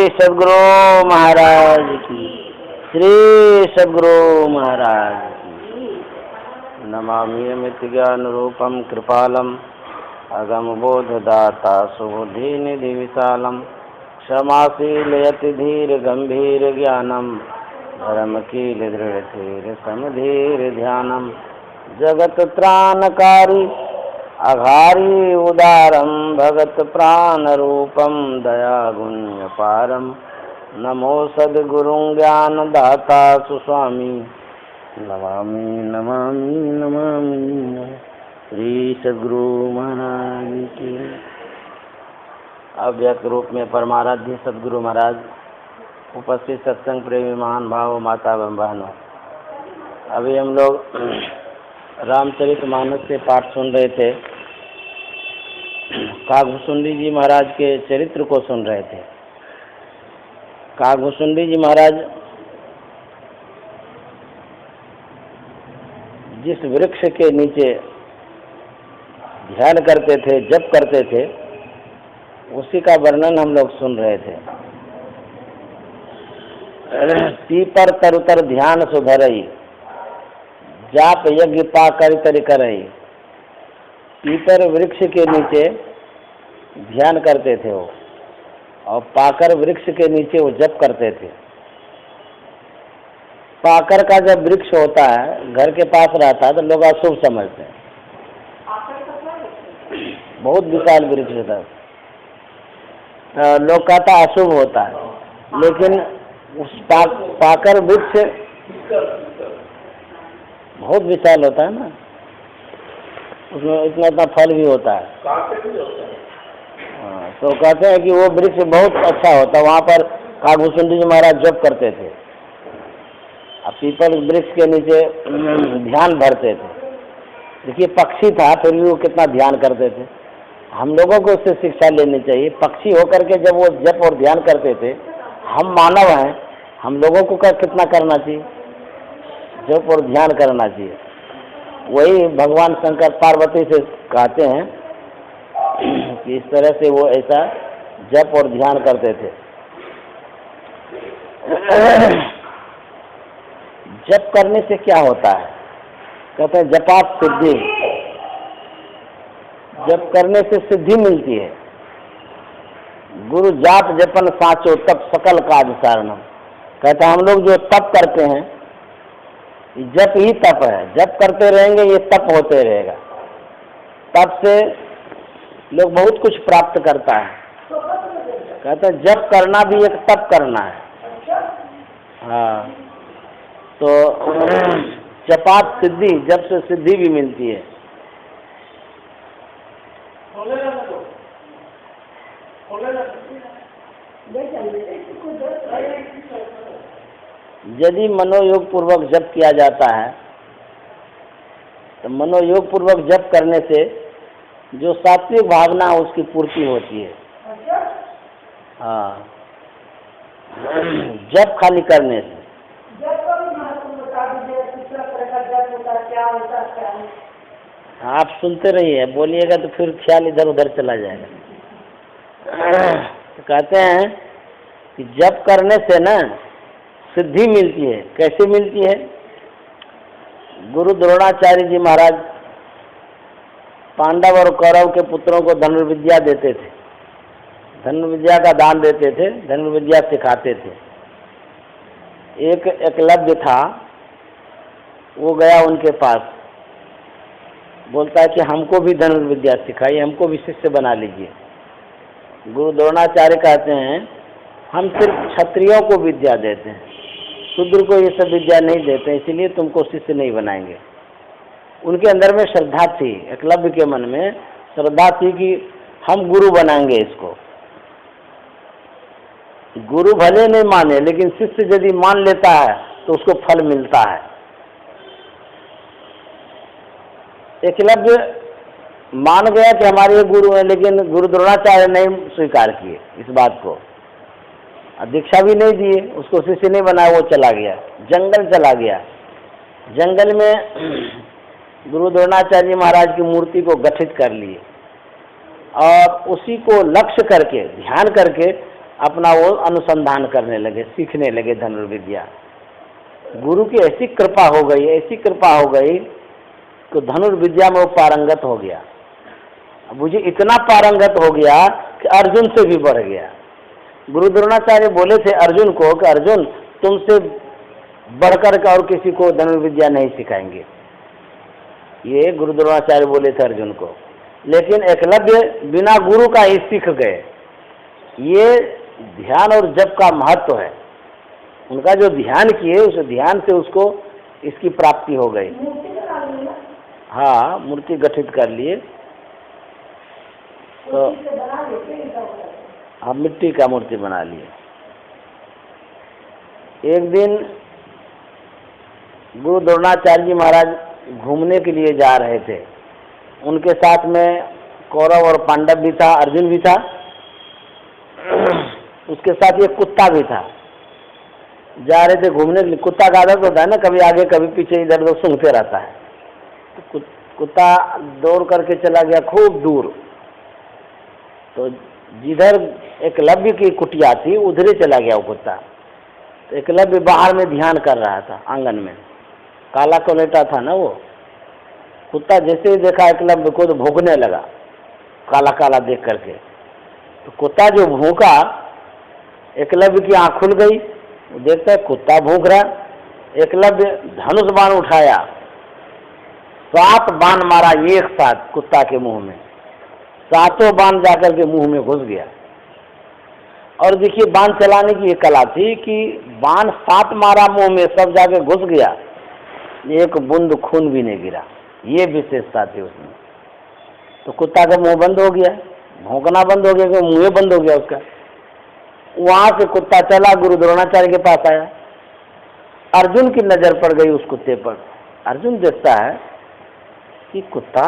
सद्गुरु महाराज की, श्री सद्गुरु महाराज की। नमामि अमित ज्ञान रूपम कृपालम अगम बोधदाता सुबुद्धि विशालम क्षमाशील यति धीर गंभीर ज्ञानम धर्मकील दृढ़ धीर समधीर ध्यानम जगत त्राणकारी अघारी उदारम भगत प्राण रूपम दया गुण्य पारम नमो सद्गुरु ज्ञान दाता सुस्वामी नमामि नमामि नमामि श्री सद्गुरु महाराज की। अव्यक्त रूप में परमाराध्य सद्गुरु महाराज, उपस्थित सत्संग प्रेमी महान भाव माता एवं बहनों, अभी हम लोग रामचरितमानस से पाठ सुन रहे थे। कागभूषुंडी जी महाराज के चरित्र को सुन रहे थे। कागभूषुंडी जी महाराज जिस वृक्ष के नीचे ध्यान करते थे, जप करते थे, उसी का वर्णन हम लोग सुन रहे थे। पीपर तरुतर ध्यान सुधरई जाप यज्ञ पाकर तरि करई। पीपर वृक्ष के नीचे ध्यान करते थे वो, और पाकर वृक्ष के नीचे वो जप करते थे। पाकर का जब वृक्ष होता है, घर के पास रहता है, तो लोग अशुभ समझते हैं। बहुत विशाल वृक्ष होता है, लोग कहता अशुभ होता है, लेकिन उस पाकर वृक्ष बहुत विशाल होता है ना, उसमें इतना इतना फल भी होता है। हाँ, तो कहते हैं कि वो वृक्ष बहुत अच्छा होता है। वहाँ पर कागभूषुंडी जी महाराज जप करते थे, अब पीपल वृक्ष के नीचे ध्यान भरते थे। देखिए, पक्षी था फिर भी वो कितना ध्यान करते थे। हम लोगों को उससे शिक्षा लेनी चाहिए। पक्षी होकर के जब वो जप और ध्यान करते थे, हम मानव हैं, हम लोगों को कितना करना चाहिए, जप और ध्यान करना चाहिए। वही भगवान शंकर पार्वती से कहते हैं कि इस तरह से वो ऐसा जप और ध्यान करते थे। जप करने से क्या होता है? कहते हैं जपात सिद्धि। जप करने से सिद्धि मिलती है। गुरु जाप जपन साचो तप सकल काज सारणम। कहते हैं हम लोग जो तप करते हैं, जप ही तप है। जप करते रहेंगे, ये तप होते रहेगा। तप से लोग बहुत कुछ प्राप्त करता है। कहते हैं जप करना भी एक तप करना है। हाँ, तो जपात सिद्धि, जप से सिद्धि भी मिलती है। यदि मनोयोग पूर्वक जप किया जाता है, तो मनोयोग पूर्वक जप करने से जो सात्विक भावना है उसकी पूर्ति होती है। हाँ, जप खाली करने से। आप सुनते रहिए, बोलिएगा तो फिर ख्याल इधर उधर चला जाएगा। तो कहते हैं कि जप करने से ना सिद्धि मिलती है। कैसे मिलती है? गुरु द्रोणाचार्य जी महाराज पांडव और कौरव के पुत्रों को धनुर्विद्या देते थे, धनुर्विद्या का दान देते थे, धनुर्विद्या सिखाते थे। एक एकलव्य था, वो गया उनके पास, बोलता है कि हमको भी धनुर्विद्या सिखाइए, हमको भी शिष्य बना लीजिए। गुरु द्रोणाचार्य कहते हैं हम सिर्फ क्षत्रियों को विद्या देते हैं, शूद्र को ये सब विद्या नहीं देते, इसीलिए तुमको शिष्य नहीं बनाएंगे। उनके अंदर में श्रद्धा थी, एकलव्य के मन में श्रद्धा थी कि हम गुरु बनाएंगे इसको। गुरु भले नहीं माने, लेकिन शिष्य यदि मान लेता है तो उसको फल मिलता है। एकलव्य मान गया कि हमारे ये गुरु हैं, लेकिन गुरु द्रोणाचार्य नहीं स्वीकार किए इस बात को, दीक्षा भी नहीं दिए, उसको शिष्य नहीं बनाया। वो चला गया, जंगल चला गया। जंगल में गुरु द्रोणाचार्य महाराज की मूर्ति को गठित कर लिए, और उसी को लक्ष्य करके ध्यान करके अपना वो अनुसंधान करने लगे, सीखने लगे धनुर्विद्या। गुरु की ऐसी कृपा हो गई, ऐसी कृपा हो गई कि धनुर्विद्या में वो पारंगत हो गया। मुझे इतना पारंगत हो गया कि अर्जुन से भी बढ़ गया। गुरु द्रोणाचार्य बोले थे अर्जुन को कि अर्जुन, तुमसे बढ़कर के और किसी को धनुर्विद्या नहीं सिखाएंगे। ये गुरु द्रोणाचार्य बोले थे अर्जुन को। लेकिन एकलव्य बिना गुरु का ही सीख गए। ये ध्यान और जप का महत्व है। उनका जो ध्यान किए, उस ध्यान से उसको इसकी प्राप्ति हो गई। हाँ, मूर्ति गठित कर लिए। तो हम मिट्टी का मूर्ति बना लिए। एक दिन गुरु द्रोणाचार्य जी महाराज घूमने के लिए जा रहे थे। उनके साथ में कौरव और पांडव भी था, अर्जुन भी था, उसके साथ एक कुत्ता भी था। जा रहे थे घूमने के लिए। कुत्ता का आदत होता है ना, कभी आगे कभी पीछे, इधर उधर सूंघते रहता है। तो कुत्ता दौड़ करके चला गया खूब दूर। तो जिधर एकलव्य की कुटिया थी उधर ही चला गया वो कुत्ता। तो एकलव्य बाहर में ध्यान कर रहा था आंगन में। काला कोलेटा था ना वो कुत्ता। जैसे ही देखा एकलव्य को तो भौंकने लगा, काला काला देख करके। तो कुत्ता जो भौंका, एकलव्य की आँख खुल गई। वो देखता है कुत्ता भौंक रहा। एकलव्य धनुष बाण उठाया, 7 बाण मारा एक साथ कुत्ता के मुंह में। 7 बाण जाकर के मुंह में घुस गया। और देखिए, बाण चलाने की ये कला थी कि बाण 7 मारा मुंह में, सब जाके घुस गया, एक बूंद खून भी नहीं गिरा। ये विशेषता थी उसमें। तो कुत्ता का मुंह बंद हो गया, भौंकना बंद हो गया, मुंह बंद हो गया उसका। वहां से कुत्ता चला गुरु द्रोणाचार्य के पास आया। अर्जुन की नजर पड़ गई उस कुत्ते पर। अर्जुन देखता है कि कुत्ता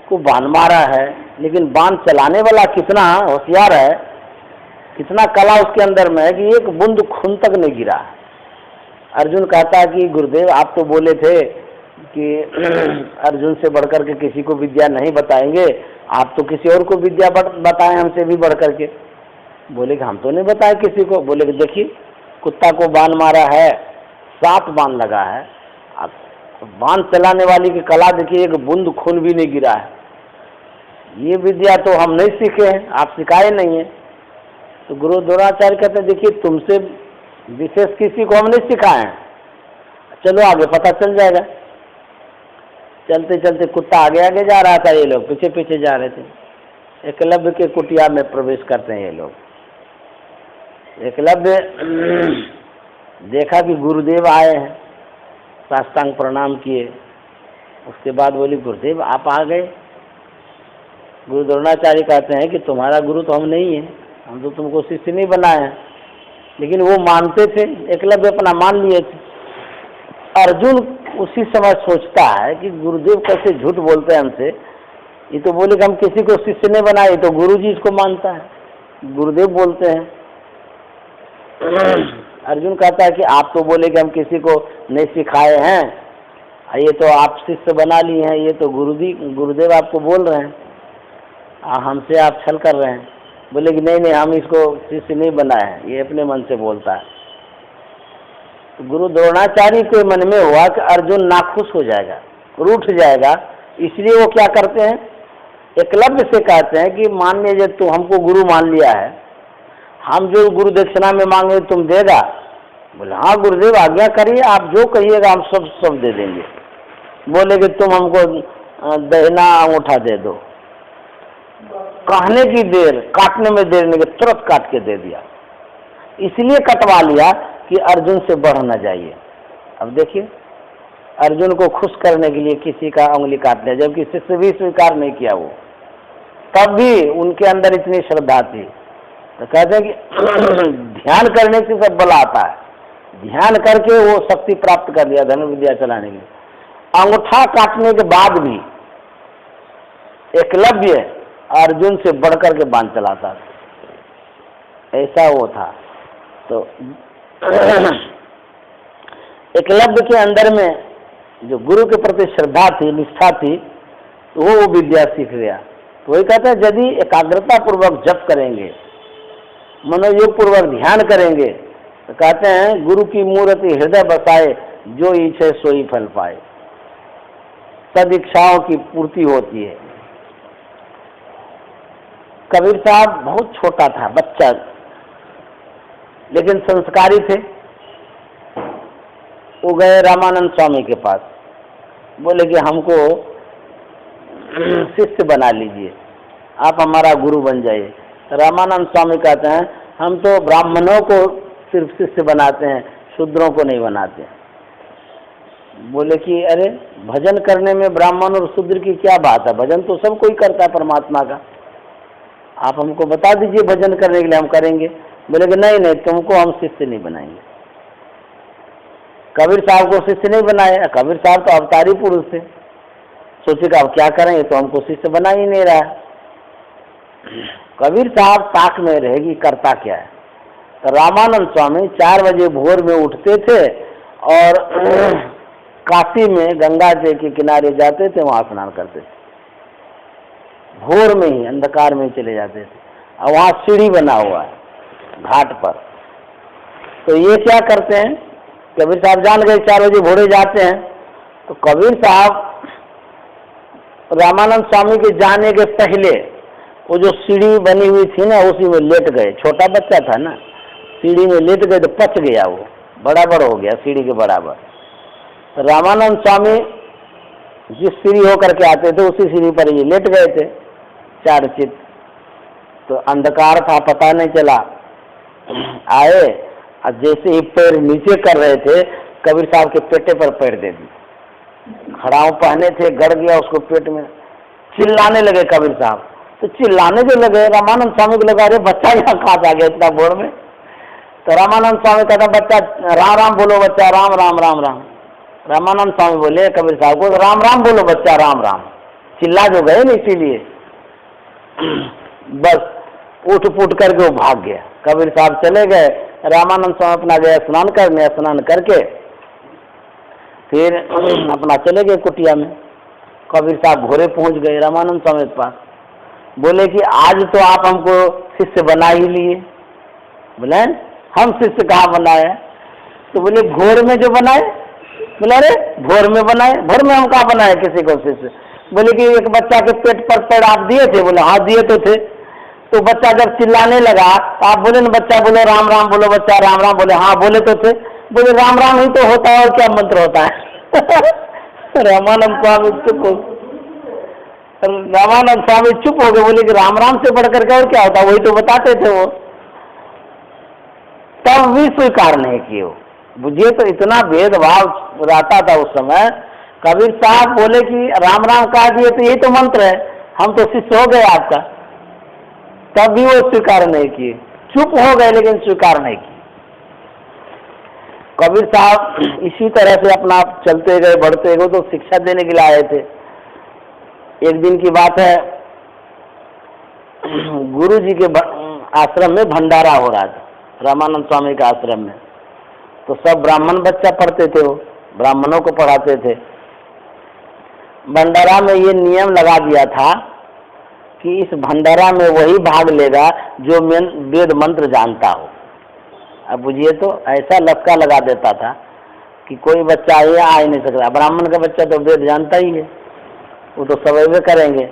को बाण मारा है, लेकिन बाण चलाने वाला कितना होशियार है, कितना कला उसके अंदर में है कि एक बूंद खून तक नहीं गिरा। अर्जुन कहता है कि गुरुदेव, आप तो बोले थे कि अर्जुन से बढ़कर के किसी को विद्या नहीं बताएंगे, आप तो किसी और को विद्या बताएं हमसे भी बढ़कर के। बोले कि हम तो नहीं बताए किसी को। बोले कि देखिए, कुत्ता को बाण मारा है, 7 बाण लगा है। आप बाण चलाने वाली की कला देखिए, एक बूंद खून भी नहीं गिरा है। ये विद्या तो हम नहीं सीखे हैं, आप सिखाए नहीं है। तो गुरु द्रोणाचार्य कहते हैं देखिए, तुमसे विशेष किसी को हम नहीं सिखाए हैं, चलो आगे पता चल जाएगा। चलते चलते कुत्ता आगे आगे जा रहा था, ये लोग पीछे पीछे जा रहे थे। एकलव्य के कुटिया में प्रवेश करते हैं ये लोग। एकलव्य देखा कि गुरुदेव आए हैं, साष्टांग प्रणाम किए। उसके बाद बोली, गुरुदेव आप आ गए। गुरु द्रोणाचार्य कहते हैं कि तुम्हारा गुरु तो हम नहीं है, हम तो तुमको शिष्य नहीं बनाए हैं। लेकिन वो मानते थे, एकलव्य अपना मान लिए थे। अर्जुन उसी समय सोचता है कि गुरुदेव कैसे झूठ बोलते हैं हमसे। ये तो बोले कि हम किसी को शिष्य नहीं बनाए, तो गुरु जी इसको मानता है, गुरुदेव बोलते हैं। अर्जुन कहता है कि आप तो बोले कि हम किसी को नहीं सिखाए हैं, ये तो आप शिष्य बना लिए हैं, ये तो गुरुदेव आपको बोल रहे हैं, हमसे आप छल कर रहे हैं। बोले कि नहीं नहीं, हम इसको शिष्य नहीं बनाए हैं, ये अपने मन से बोलता है। तो गुरु द्रोणाचार्य के मन में हुआ कि अर्जुन नाखुश हो जाएगा, रूठ जाएगा, इसलिए वो क्या करते हैं, एकलव्य से कहते हैं कि मान लीजिए तू हमको गुरु मान लिया है, हम जो गुरु दक्षिणा में मांगे तुम देगा। बोले हाँ गुरुदेव आज्ञा करिए, आप जो कहिएगा हम सब दे देंगे। बोले कि तुम हमको दहिना अंगूठा दे दो। कहने की देर, काटने में देर नहीं, तुरंत काट के दे दिया। इसलिए कटवा लिया कि अर्जुन से बढ़ न जाइए। अब देखिए, अर्जुन को खुश करने के लिए किसी का उंगली काट लिया, जबकि शिष्य भी स्वीकार नहीं किया वो, तब भी उनके अंदर इतनी श्रद्धा थी। तो कहते हैं कि ध्यान करने से सब बल आता है। ध्यान करके वो शक्ति प्राप्त कर लिया धनुर्विद्या चलाने के लिए। अंगूठा काटने के बाद भी एकलव्य अर्जुन से बढ़कर के बाण चलाता था, ऐसा वो था। तो एकलव्य के अंदर में जो गुरु के प्रति श्रद्धा थी, निष्ठा थी, तो वो विद्या सीख गया। तो वही कहते हैं यदि एकाग्रता पूर्वक जप करेंगे मनोयोग पूर्वक ध्यान करेंगे तो कहते हैं गुरु की मूर्ति हृदय बसाए, जो इच्छे सोई फल पाए, सब इच्छाओं की पूर्ति होती है। कबीर साहब बहुत छोटा था, बच्चा, लेकिन संस्कारी थे। वो गए रामानंद स्वामी के पास, बोले कि हमको शिष्य बना लीजिए, आप हमारा गुरु बन जाइए। रामानंद स्वामी कहते हैं हम तो ब्राह्मणों को सिर्फ शिष्य बनाते हैं, शूद्रों को नहीं बनाते। बोले कि अरे भजन करने में ब्राह्मण और शूद्र की क्या बात है, भजन तो सब कोई करता है परमात्मा का, आप हमको बता दीजिए भजन करने के लिए, हम करेंगे। बोले कि नहीं नहीं, तुमको हम शिष्य नहीं बनाएंगे। कबीर साहब को शिष्य नहीं बनाए। कबीर साहब तो अवतारी पुरुष थे, सोचे कि अब क्या करें, तो हमको शिष्य बना ही नहीं रहा। कबीर साहब ताक में रहेगी करता क्या है। तो रामानंद स्वामी 4 बजे भोर में उठते थे और काशी में गंगा जी के किनारे जाते थे, वहां स्नान करते थे। भोर में ही अंधकार में ही चले जाते थे, और वहां सीढ़ी बना हुआ है घाट पर। तो ये क्या करते हैं, कबीर साहब जान गए 4 बजे भोरे जाते हैं। तो कबीर साहब रामानंद स्वामी के जाने के पहले वो जो सीढ़ी बनी हुई थी ना, उसी में लेट गए। छोटा बच्चा था ना, सीढ़ी में लेट गए तो पच गया, वो बराबर हो गया सीढ़ी के बराबर। तो रामानंद स्वामी जिस सीढ़ी होकर के आते थे उसी सीढ़ी पर ये लेट गए थे, चार चित। तो अंधकार था, पता नहीं चला। आए और जैसे ही पैर नीचे कर रहे थे, कबीर साहब के पेटे पर पैर दे दी। खड़ाऊ पहने थे, गड़ गया उसको पेट में। चिल्लाने लगे कबीर साहब। तो चिल्लाने जो लगे, रामानंद स्वामी को लगा अरे बच्चा यहाँ कहाँ आ गया इतना भोर में। तो रामानंद स्वामी कहता बच्चा राम राम बोलो, बच्चा राम राम राम राम। रामानंद स्वामी बोले कबीर साहब को राम राम बोलो बच्चा राम राम। चिल्ला जो गए ना, इसीलिए बस उठ पुट करके वो भाग गया। कबीर साहब चले गए, रामानंद स्वामी अपना गया स्नान करने। स्नान करके फिर अपना चले गए कुटिया में। कबीर साहब भोरे पहुंच गए रामानंद स्वामी के पास। बोले कि आज तो आप हमको शिष्य बना ही लिए। बोले हम शिष्य कहाँ बनाए? तो बोले भोर में जो बनाए। बोले अरे भोर में बनाए? भोर में हम कहाँ बनाए किसी को शिष्य? बोले कि एक बच्चा के पेट पर पैर आप दिए थे। बोले हाँ दिए तो थे। तो बच्चा जब चिल्लाने लगा तो आप बोले ना बच्चा बोलो राम राम बोलो, बच्चा राम राम बोले हाँ बोले तो थे। बोले राम राम ही तो होता है और क्या मंत्र होता है। रामानंद स्वामी चुप हो गए। बोले कि राम राम से बढ़कर के और क्या होता, वही तो बताते थे वो। तब भी स्वीकार नहीं किए। बुझिए तो इतना भेदभाव रहता था उस समय। कबीर साहब बोले कि राम राम कह दिए तो यही तो मंत्र है, हम तो शिष्य हो गए आपका। तब भी वो स्वीकार नहीं किए, चुप हो गए लेकिन स्वीकार नहीं किए। कबीर साहब इसी तरह से अपना चलते गए, बढ़ते गए। तो शिक्षा देने के लिए आए थे। एक दिन की बात है, गुरु जी के आश्रम में भंडारा हो रहा था, रामानंद स्वामी के आश्रम में। तो सब ब्राह्मण बच्चा पढ़ते थे, वो ब्राह्मणों को पढ़ाते थे। भंडारा में ये नियम लगा दिया था कि इस भंडारा में वही भाग लेगा जो वेद मंत्र जानता हो। अब बुझिए तो ऐसा लटका लगा देता था कि कोई बच्चा ये आ ही नहीं सकता। ब्राह्मण का बच्चा तो वेद जानता ही है, वो तो सवैवे करेंगे।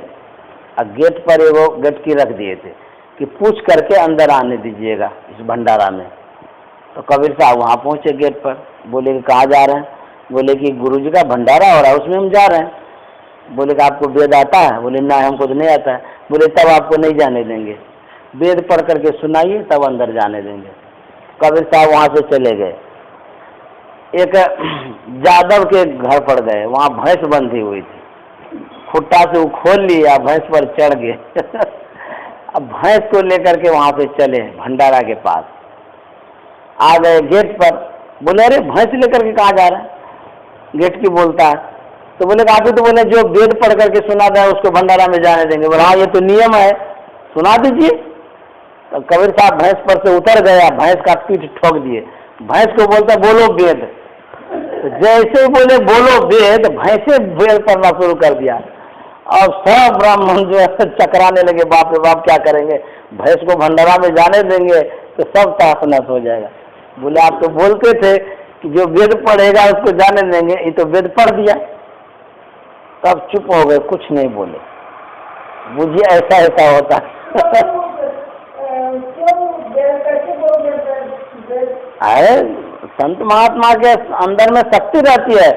अब गेट पर वो गटकी रख दिए थे कि पूछ करके अंदर आने दीजिएगा इस भंडारा में। तो कबीर साहब वहाँ पहुँचे गेट पर। बोले कि कहाँ जा रहे हैं? बोले कि गुरुजी का भंडारा हो रहा है, उसमें हम जा रहे हैं। बोले कि आपको वेद आता है? बोले ना हमको तो नहीं आता है। बोले तब आपको नहीं जाने देंगे, वेद पढ़ करके सुनाइए तब अंदर जाने देंगे। कबीर साहब वहाँ से चले गए। एक जादव के घर पर गए, वहाँ भैंस बंधी हुई थी। खुट्टा से वो खोल लिया, भैंस पर चढ़ गए। अब भैंस को लेकर के वहाँ से चले भंडारा के पास। आ गए गेट पर। बोले अरे भैंस लेकर के कहाँ जा रहे हैं? गेट की बोलता है। तो बोले आप ही तो बोले जो वेद पढ़ करके सुना था उसको भंडारा में जाने देंगे। बोला हाँ ये तो नियम है, सुना दीजिए। तो कबीर साहब भैंस पर से उतर गया, भैंस का पीठ ठोक दिए। भैंस को बोलता बोलो वेद। तो जैसे ही बोले बोलो वेद, भैंसे वेद पढ़ना शुरू कर दिया और सब ब्राह्मण जो है चकराने लगे, बाप रे बाप क्या करेंगे, भैंस को भंडारा में जाने देंगे तो सब तहस नहस हो जाएगा। बोले आप तो बोलते थे कि जो वेद पढ़ेगा उसको जाने देंगे, ये तो वेद पढ़ दिया। तब चुप हो गए, कुछ नहीं बोले। बुझिए ऐसा ऐसा होता है। संत महात्मा के अंदर में शक्ति रहती है।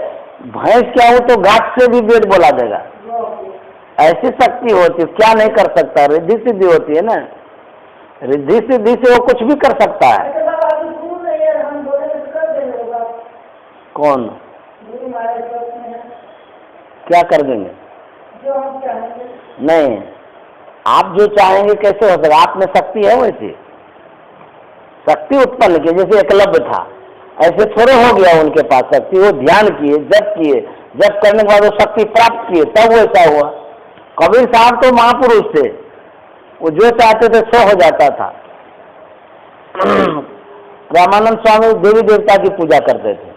भैंस क्या हो तो घाट से भी वेद बोला देगा, ऐसी शक्ति होती है। क्या नहीं कर सकता, रिद्धि सिद्धि होती है ना, रिद्धि सिद्धि से वो कुछ भी कर सकता है। कौन क्या कर देंगे? नहीं, आप जो चाहेंगे कैसे हो सकेगा? आप में शक्ति है, वैसी शक्ति उत्पन्न की। जैसे एकलव्य था, ऐसे थोड़े हो गया उनके पास शक्ति। वो ध्यान किए, जप किए, जप करने के बाद वो शक्ति प्राप्त किए, तब वैसा हुआ। कबीर साहब तो महापुरुष थे, वो जो चाहते थे सो हो जाता था। रामानंद स्वामी देवी देवता की पूजा करते थे,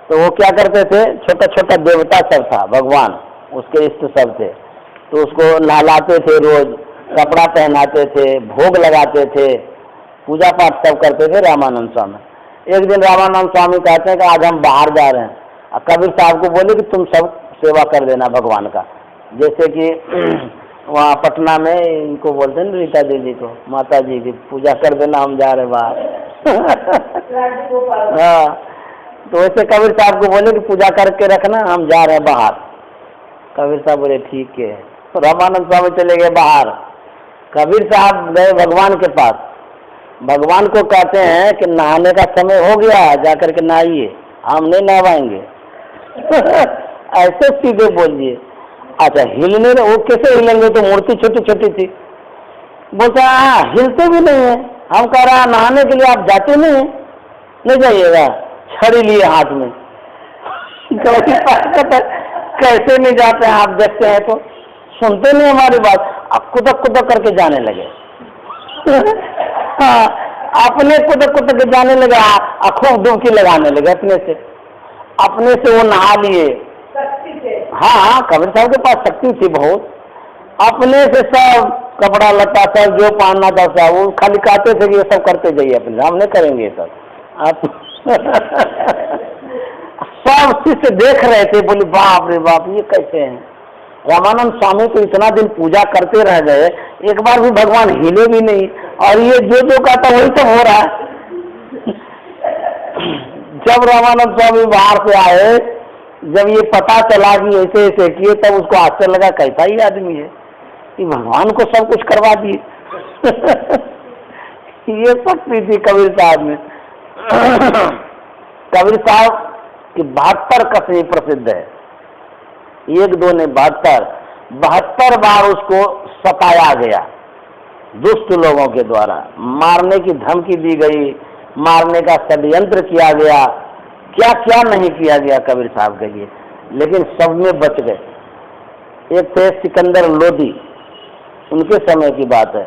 तो वो क्या करते थे, छोटा छोटा देवता सब था, भगवान उसके इष्ट सब थे, तो उसको नहलाते थे, रोज कपड़ा पहनाते थे, भोग लगाते थे, पूजा पाठ सब करते थे रामानंद स्वामी। एक दिन रामानंद स्वामी कहते हैं कि आज हम बाहर जा रहे हैं, और कबीर साहब को बोले कि तुम सब सेवा कर देना भगवान का। जैसे कि वहाँ पटना में इनको बोलते हैं रीता दीदी को, माता जी की पूजा कर देना, हम जा रहे बाहर। हाँ, तो वैसे कबीर साहब को बोले कि पूजा करके रखना, हम जा रहे हैं बाहर। कबीर साहब बोले ठीक है। तो रामानंद स्वामी चले गए बाहर। कबीर साहब गए भगवान के पास, भगवान को कहते हैं कि नहाने का समय हो गया, जाकर के नहाइए, हम नहीं नहवाएंगे। ऐसे सीधे बोलिए। अच्छा, हिलने वो कैसे हिलेंगे, तो मूर्ति छोटी छोटी थी। बोलते हाँ, हिलते भी नहीं है। हम कह रहा नहाने के लिए आप जाते नहीं है, नहीं जाइएगा, छड़ी लिए हाथ में। कैसे नहीं जाते हैं आप, देखते हैं तो सुनते नहीं हमारी बात, अब कुदक कुदक करके जाने लगे। हाँ, अपने कुदक कुदक के जाने लगे, खूब डुबकी लगाने लगे अपने से वो नहा लिए। हाँ, कबीर साहब के पास शक्ति थी बहुत, अपने से सब कपड़ा लता सब जो पहनना था सब, वो खाली कहते थे कि ये सब करते जाइए अपने, हम नहीं करेंगे ये सब। आप सब शिष्य देख रहे थे, बोले बाप रे बाप, ये कैसे हैं। रामानंद स्वामी तो इतना दिन पूजा करते रह गए, एक बार भी भगवान हिले भी नहीं, और ये जो कहता वही सब हो रहा है। जब रामानंद स्वामी बाहर से आए, जब ये पता चला कि ऐसे ऐसे किए, तब उसको आश्चर्य लगा, कैसा ही आदमी है कि भगवान को सब कुछ करवा दिए। ये शक्ति थी कबीर साहब में। कबीर साहब की 72 कसमें प्रसिद्ध है, एक दो ने 72 बार उसको सताया गया दुष्ट लोगों के द्वारा, मारने की धमकी दी गई, मारने का षड्यंत्र किया गया, क्या क्या नहीं किया गया कबीर साहब के लिए, लेकिन सब में बच गए। एक थे सिकंदर लोधी, उनके समय की बात है,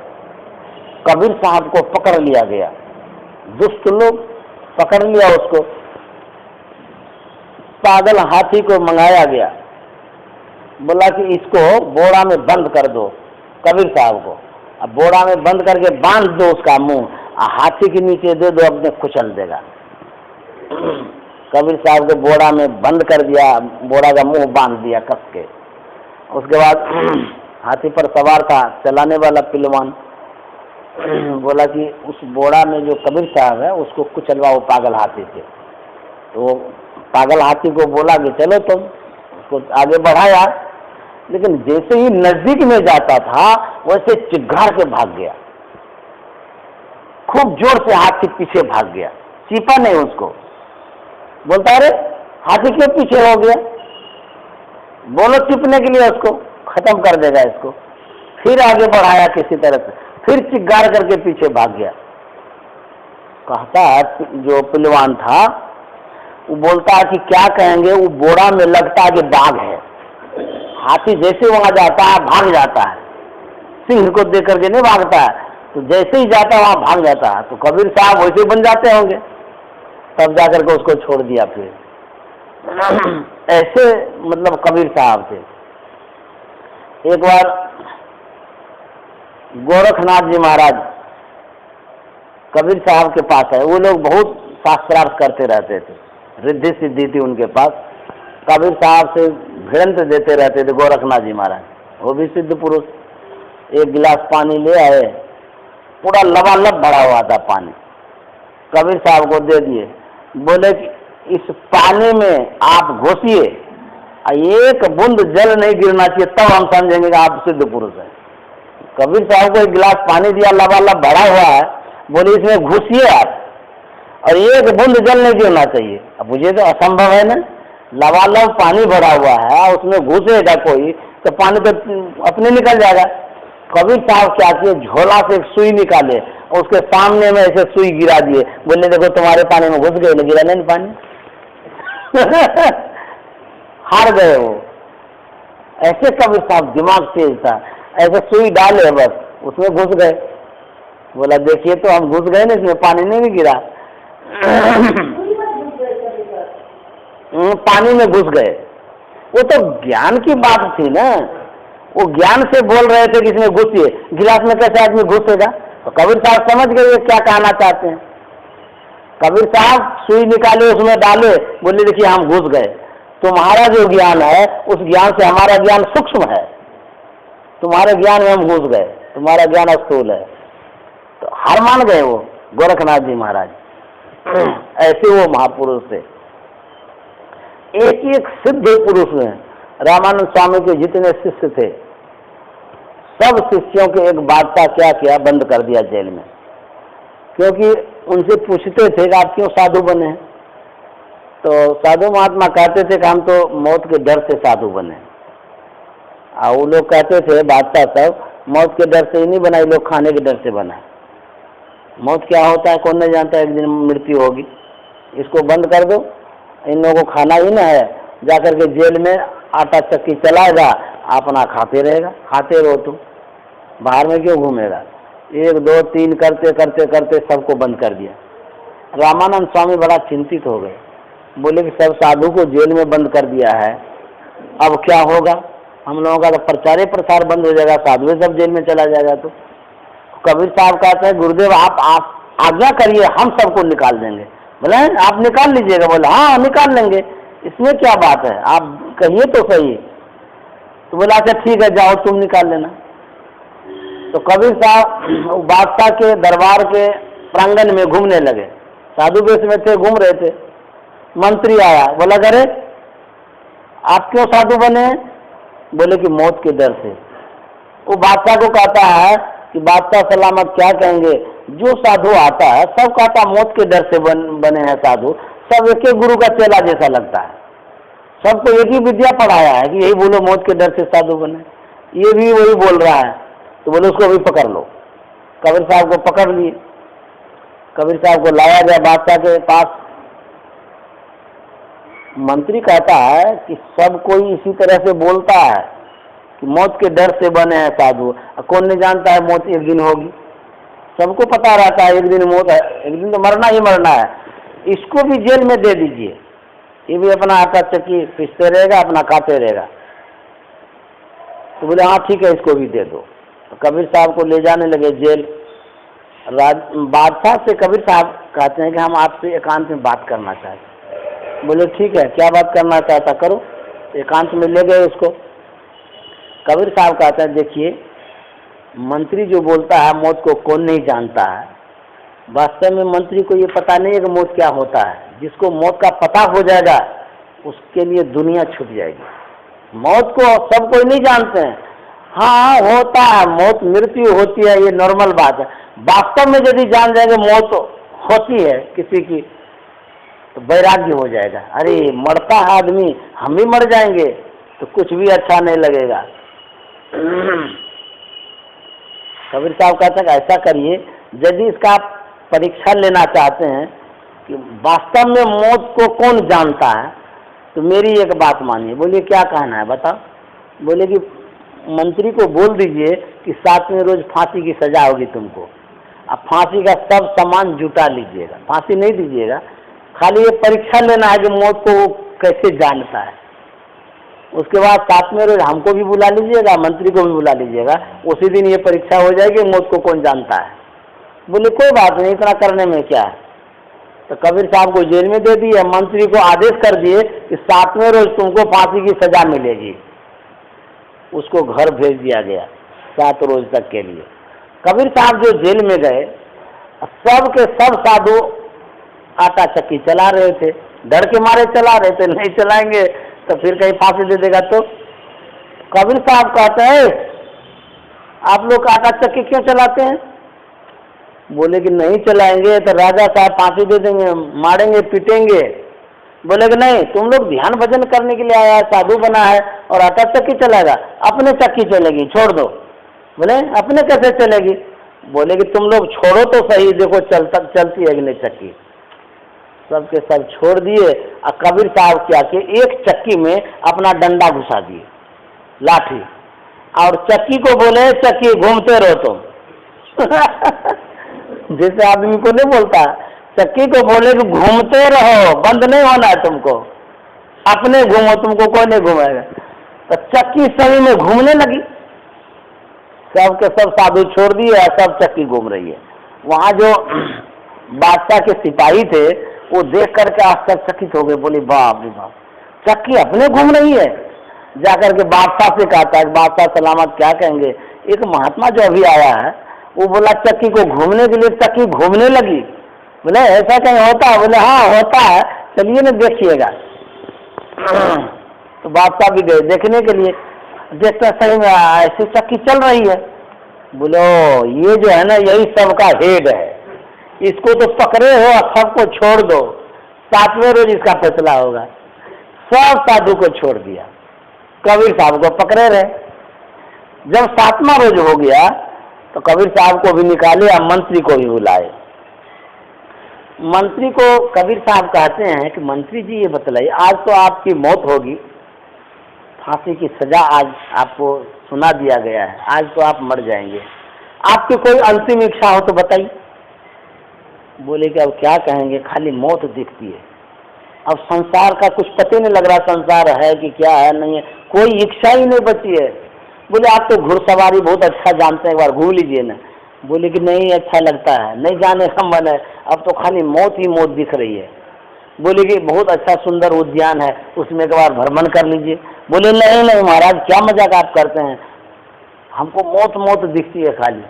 कबीर साहब को पकड़ लिया गया, दुष्ट लोग पकड़ लिया उसको, पागल हाथी को मंगाया गया, बोला कि इसको बोरा में बंद कर दो कबीर साहब को, अब बोरा में बंद करके बांध दो उसका मुंह, हाथी के नीचे दे दो, अपने कुचल देगा। कबीर साहब को बोरा में बंद कर दिया, बोरा का मुंह बांध दिया कस के। उसके बाद हाथी पर सवार था चलाने वाला पिलवान, बोला कि उस बोरा में जो कबीर साहब है उसको कुचलवा, वो पागल हाथी से। तो पागल हाथी को बोला कि चलो तुम, उसको आगे बढ़ाया, लेकिन जैसे ही नजदीक में जाता था वैसे चिघाड़ के भाग गया, खूब जोर से हाथी पीछे भाग गया, चीपा नहीं उसको। बोलता अरे हाथी क्यों पीछे हो गया, बोलो चिपने के लिए उसको खत्म कर देगा इसको। फिर आगे बढ़ाया किसी तरह से, फिर चिगाड़ करके पीछे भाग गया। कहता है जो पहलवान था वो बोलता है कि क्या कहेंगे, वो बोरा में लगता है कि बाघ है, हाथी जैसे वहां जाता है भाग जाता है, सिंह को देख करके नहीं भागता है, तो जैसे ही जाता है वहां भाग जाता है। तो कबीर साहब वैसे बन जाते होंगे, तब जाकर के उसको छोड़ दिया। फिर ऐसे मतलब कबीर साहब थे, एक बार गोरखनाथ जी महाराज कबीर साहब के पास है। वो लोग बहुत शास्त्रार्थ करते रहते थे, रिद्धि सिद्धि थी उनके पास। कबीर साहब से भिड़ंत देते रहते थे गोरखनाथ जी महाराज, वो भी सिद्ध पुरुष। एक गिलास पानी ले आए, पूरा लबालब भरा हुआ था पानी, कबीर साहब को दे दिए। बोले कि इस पानी में आप घुसिए, एक बूंद जल नहीं गिरना चाहिए, तब हम समझेंगे कि आप सिद्ध पुरुष हैं। कबीर साहब को एक गिलास पानी दिया, लबालब भरा हुआ है, बोले इसमें घुसिए आप, और एक बूंद जल नहीं गिरना चाहिए। अब मुझे तो असंभव है ना, लबालब पानी भरा हुआ है, उसमें घुसेगा कोई तो पानी तो अपने निकल जाएगा। कबीर साहब क्या किए, झोला से एक सुई निकाले, उसके सामने में ऐसे सुई गिरा दिए। बोले देखो तुम्हारे पानी में घुस गए, न गिरा नहीं पानी। हार गए वो। ऐसे कबीर साहब दिमाग तेज था, ऐसे सुई डाले बस उसमें घुस गए। बोला देखिए तो हम घुस गए ना, इसमें पानी नहीं गिरा। पानी में घुस गए। वो तो ज्ञान की बात थी ना, वो ज्ञान से बोल रहे थे कि इसमें घुसिए, गिलास में कैसे आदमी घुसेगा। तो कबीर साहब समझ गए ये क्या कहना चाहते हैं। कबीर साहब सुई निकाले, उसमें डाले, बोले देखिए हम घुस गए। तुम्हारा जो ज्ञान है उस ज्ञान से हमारा ज्ञान सूक्ष्म है, तुम्हारे ज्ञान में हम घुस गए, तुम्हारा ज्ञान स्थूल है। तो हार मान गए वो गोरखनाथ जी महाराज। ऐसे वो महापुरुष थे। एक एक सिद्ध पुरुष में रामानंद स्वामी के जितने शिष्य थे, सब शिष्यों के एक बादशाह क्या किया, बंद कर दिया जेल में। क्योंकि उनसे पूछते थे कि आप क्यों साधु बने, तो साधु महात्मा कहते थे कि हम तो मौत के डर से साधु बने। और वो लोग कहते थे बादशाह साहब, मौत के डर से ही नहीं बना, ये लोग खाने के डर से बना। मौत क्या होता है कौन नहीं जानता, एक दिन मृत्यु होगी, इसको बंद कर दो, इन लोगों को खाना ही ना है, जाकर के जेल में आटा चक्की चलाएगा, अपना खाते रहेगा, खाते रहो तुम, बाहर में क्यों घूमेगा। 1 2 3 करते करते करते सबको बंद कर दिया। रामानंद स्वामी बड़ा चिंतित हो गए, बोले कि सब साधु को जेल में बंद कर दिया है, अब क्या होगा, हम लोगों का तो प्रचार प्रसार बंद हो जाएगा, साधु सब जेल में चला जाएगा। तो कबीर साहब कहते हैं गुरुदेव आप आज्ञा करिए, हम सबको निकाल देंगे। बोले आप निकाल लीजिएगा। बोले हाँ निकाल लेंगे, इसमें क्या बात है, आप कहिए तो सही। तो बोला अच्छा ठीक है जाओ तुम निकाल लेना। तो कबीर साहब बादशाह के दरबार के प्रांगण में घूमने लगे, साधु वेश में थे, घूम रहे थे। मंत्री आया, बोला अरे आप क्यों साधु बने। बोले कि मौत के डर से। वो बादशाह को कहता है कि बादशाह सलामत क्या कहेंगे, जो साधु आता है सब कहता मौत के डर से बने हैं साधु, सब एक एक गुरु का चेला जैसा लगता है, सबको एक ही विद्या पढ़ाया है कि यही बोलो मौत के डर से साधु बने, ये भी वही बोल रहा है। तो बोले उसको भी पकड़ लो। कबीर साहब को पकड़ लिए, कबीर साहब को लाया गया बादशाह के पास। मंत्री कहता है कि सब कोई इसी तरह से बोलता है कि मौत के डर से बने हैं साधु, कौन नहीं जानता है मौत एक दिन होगी, सबको पता रहता है एक दिन मौत है, एक दिन तो मरना ही मरना है, इसको भी जेल में दे दीजिए, ये भी अपना आटा चक्की पीसते रहेगा, अपना खाते रहेगा। तो बोले हाँ ठीक है इसको भी दे दो। तो कबीर साहब को ले जाने लगे जेल। बादशाह से कबीर साहब कहते हैं कि हम आपसे एकांत में बात करना चाहते हैं। बोले ठीक है क्या बात करना चाहता करो। एकांत में ले गए उसको। कबीर साहब कहते हैं देखिए मंत्री जो बोलता है मौत को कौन नहीं जानता है, वास्तव में मंत्री को ये पता नहीं है कि मौत क्या होता है। जिसको मौत का पता हो जाएगा उसके लिए दुनिया छूट जाएगी। मौत को सब कोई नहीं जानते हैं, हाँ होता है, मौत मृत्यु होती है, ये नॉर्मल बात है। वास्तव में यदि जान जाएंगे मौत होती है किसी की तो वैराग्य हो जाएगा, अरे मरता है आदमी, हम भी मर जाएंगे तो कुछ भी अच्छा नहीं लगेगा। कबीर साहब कहते हैं ऐसा करिए, यदि इसका आप परीक्षा लेना चाहते हैं कि वास्तव में मौत को कौन जानता है तो मेरी एक बात मानिए। बोलिए क्या कहना है बताओ। बोले कि मंत्री को बोल दीजिए कि 7वें रोज फांसी की सजा होगी तुमको, अब फांसी का सब सामान जुटा लीजिएगा, फांसी नहीं दीजिएगा, खाली ये परीक्षा लेना है कि मौत को वो कैसे जानता है। उसके बाद 7वें रोज हमको भी बुला लीजिएगा, मंत्री को भी बुला लीजिएगा, उसी दिन ये परीक्षा हो जाएगी, मौत को कौन जानता है। बोले कोई बात नहीं, इतना करने में क्या है। तो कबीर साहब को जेल में दे दिए, मंत्री को आदेश कर दिए कि 7वें रोज तुमको फांसी की सजा मिलेगी। उसको घर भेज दिया गया 7 रोज तक के लिए। कबीर साहब जो जेल में गए, सब के सब साधु आटा चक्की चला रहे थे, डर के मारे चला रहे थे, नहीं चलाएंगे तो फिर कहीं फांसी दे देगा। तो कबीर साहब कहते हैं आप लोग आटा चक्की क्यों चलाते हैं। बोले कि नहीं चलाएंगे तो राजा साहब फांसी दे देंगे, मारेंगे पीटेंगे। बोले कि नहीं, तुम लोग ध्यान भजन करने के लिए आया है, साधु बना है और आटा चक्की चलाएगा, अपने चक्की चलेगी, छोड़ दो। बोले अपने कैसे चलेगी। बोले कि तुम लोग छोड़ो तो सही, देखो चलती है कि नहीं चक्की। सबके सब छोड़ दिए और कबीर साहब क्या कि एक चक्की में अपना डंडा घुसा दिए, लाठी, और चक्की को बोले चक्की घूमते रहो तुम। जैसे आदमी को नहीं बोलता, चक्की को बोले कि घूमते रहो, बंद नहीं होना है तुमको, अपने घूमो, तुमको कोई नहीं घुमाएगा। तो चक्की सही में घूमने लगी, सब के सब साधु छोड़ दिए, सब चक्की घूम रही है। वहाँ जो बादशाह के सिपाही थे वो देख करके आश्चर्यचकित हो गए, बोले बाप रे बाप, चक्की अपने घूम रही है। जाकर के बादशाह से कहता है, बादशाह सलामत क्या कहेंगे, एक महात्मा जो अभी आया है वो बोला चक्की को घूमने के लिए, चक्की घूमने लगी। बोले ऐसा कहीं होता है। बोले हाँ होता है, चलिए ना देखिएगा। तो बादशाह भी गए देखने के लिए, देखते सही में ऐसी चक्की चल रही है। बोलो ये जो है ना यही सबका हेड है, इसको तो पकड़े हो, सबको छोड़ दो, 7वें रोज इसका फैसला होगा। सब साधु को छोड़ दिया, कबीर साहब को पकड़े रहे। जब 7वां रोज हो गया तो कबीर साहब को भी निकाले और मंत्री को भी बुलाए। मंत्री को कबीर साहब कहते हैं कि मंत्री जी ये बतलाइए, आज तो आपकी मौत होगी, फांसी की सजा आज आपको सुना दिया गया है, आज तो आप मर जाएंगे, आपकी कोई अंतिम इच्छा हो तो बताइए। बोले कि अब क्या कहेंगे, खाली मौत दिखती है, अब संसार का कुछ पता नहीं लग रहा, संसार है कि क्या है नहीं है, कोई इच्छा ही नहीं बची है। बोले आप तो घुड़सवारी बहुत अच्छा जानते हैं, एक बार घूम लीजिए ना। बोले कि नहीं अच्छा लगता है, नहीं जाने का मन है, अब तो खाली मौत ही मौत दिख रही है। बोले कि बहुत अच्छा सुंदर उद्यान है, उसमें एक बार भ्रमण कर लीजिए। बोले नहीं नहीं महाराज क्या मजाक आप करते हैं, हमको मौत मौत दिखती है खाली।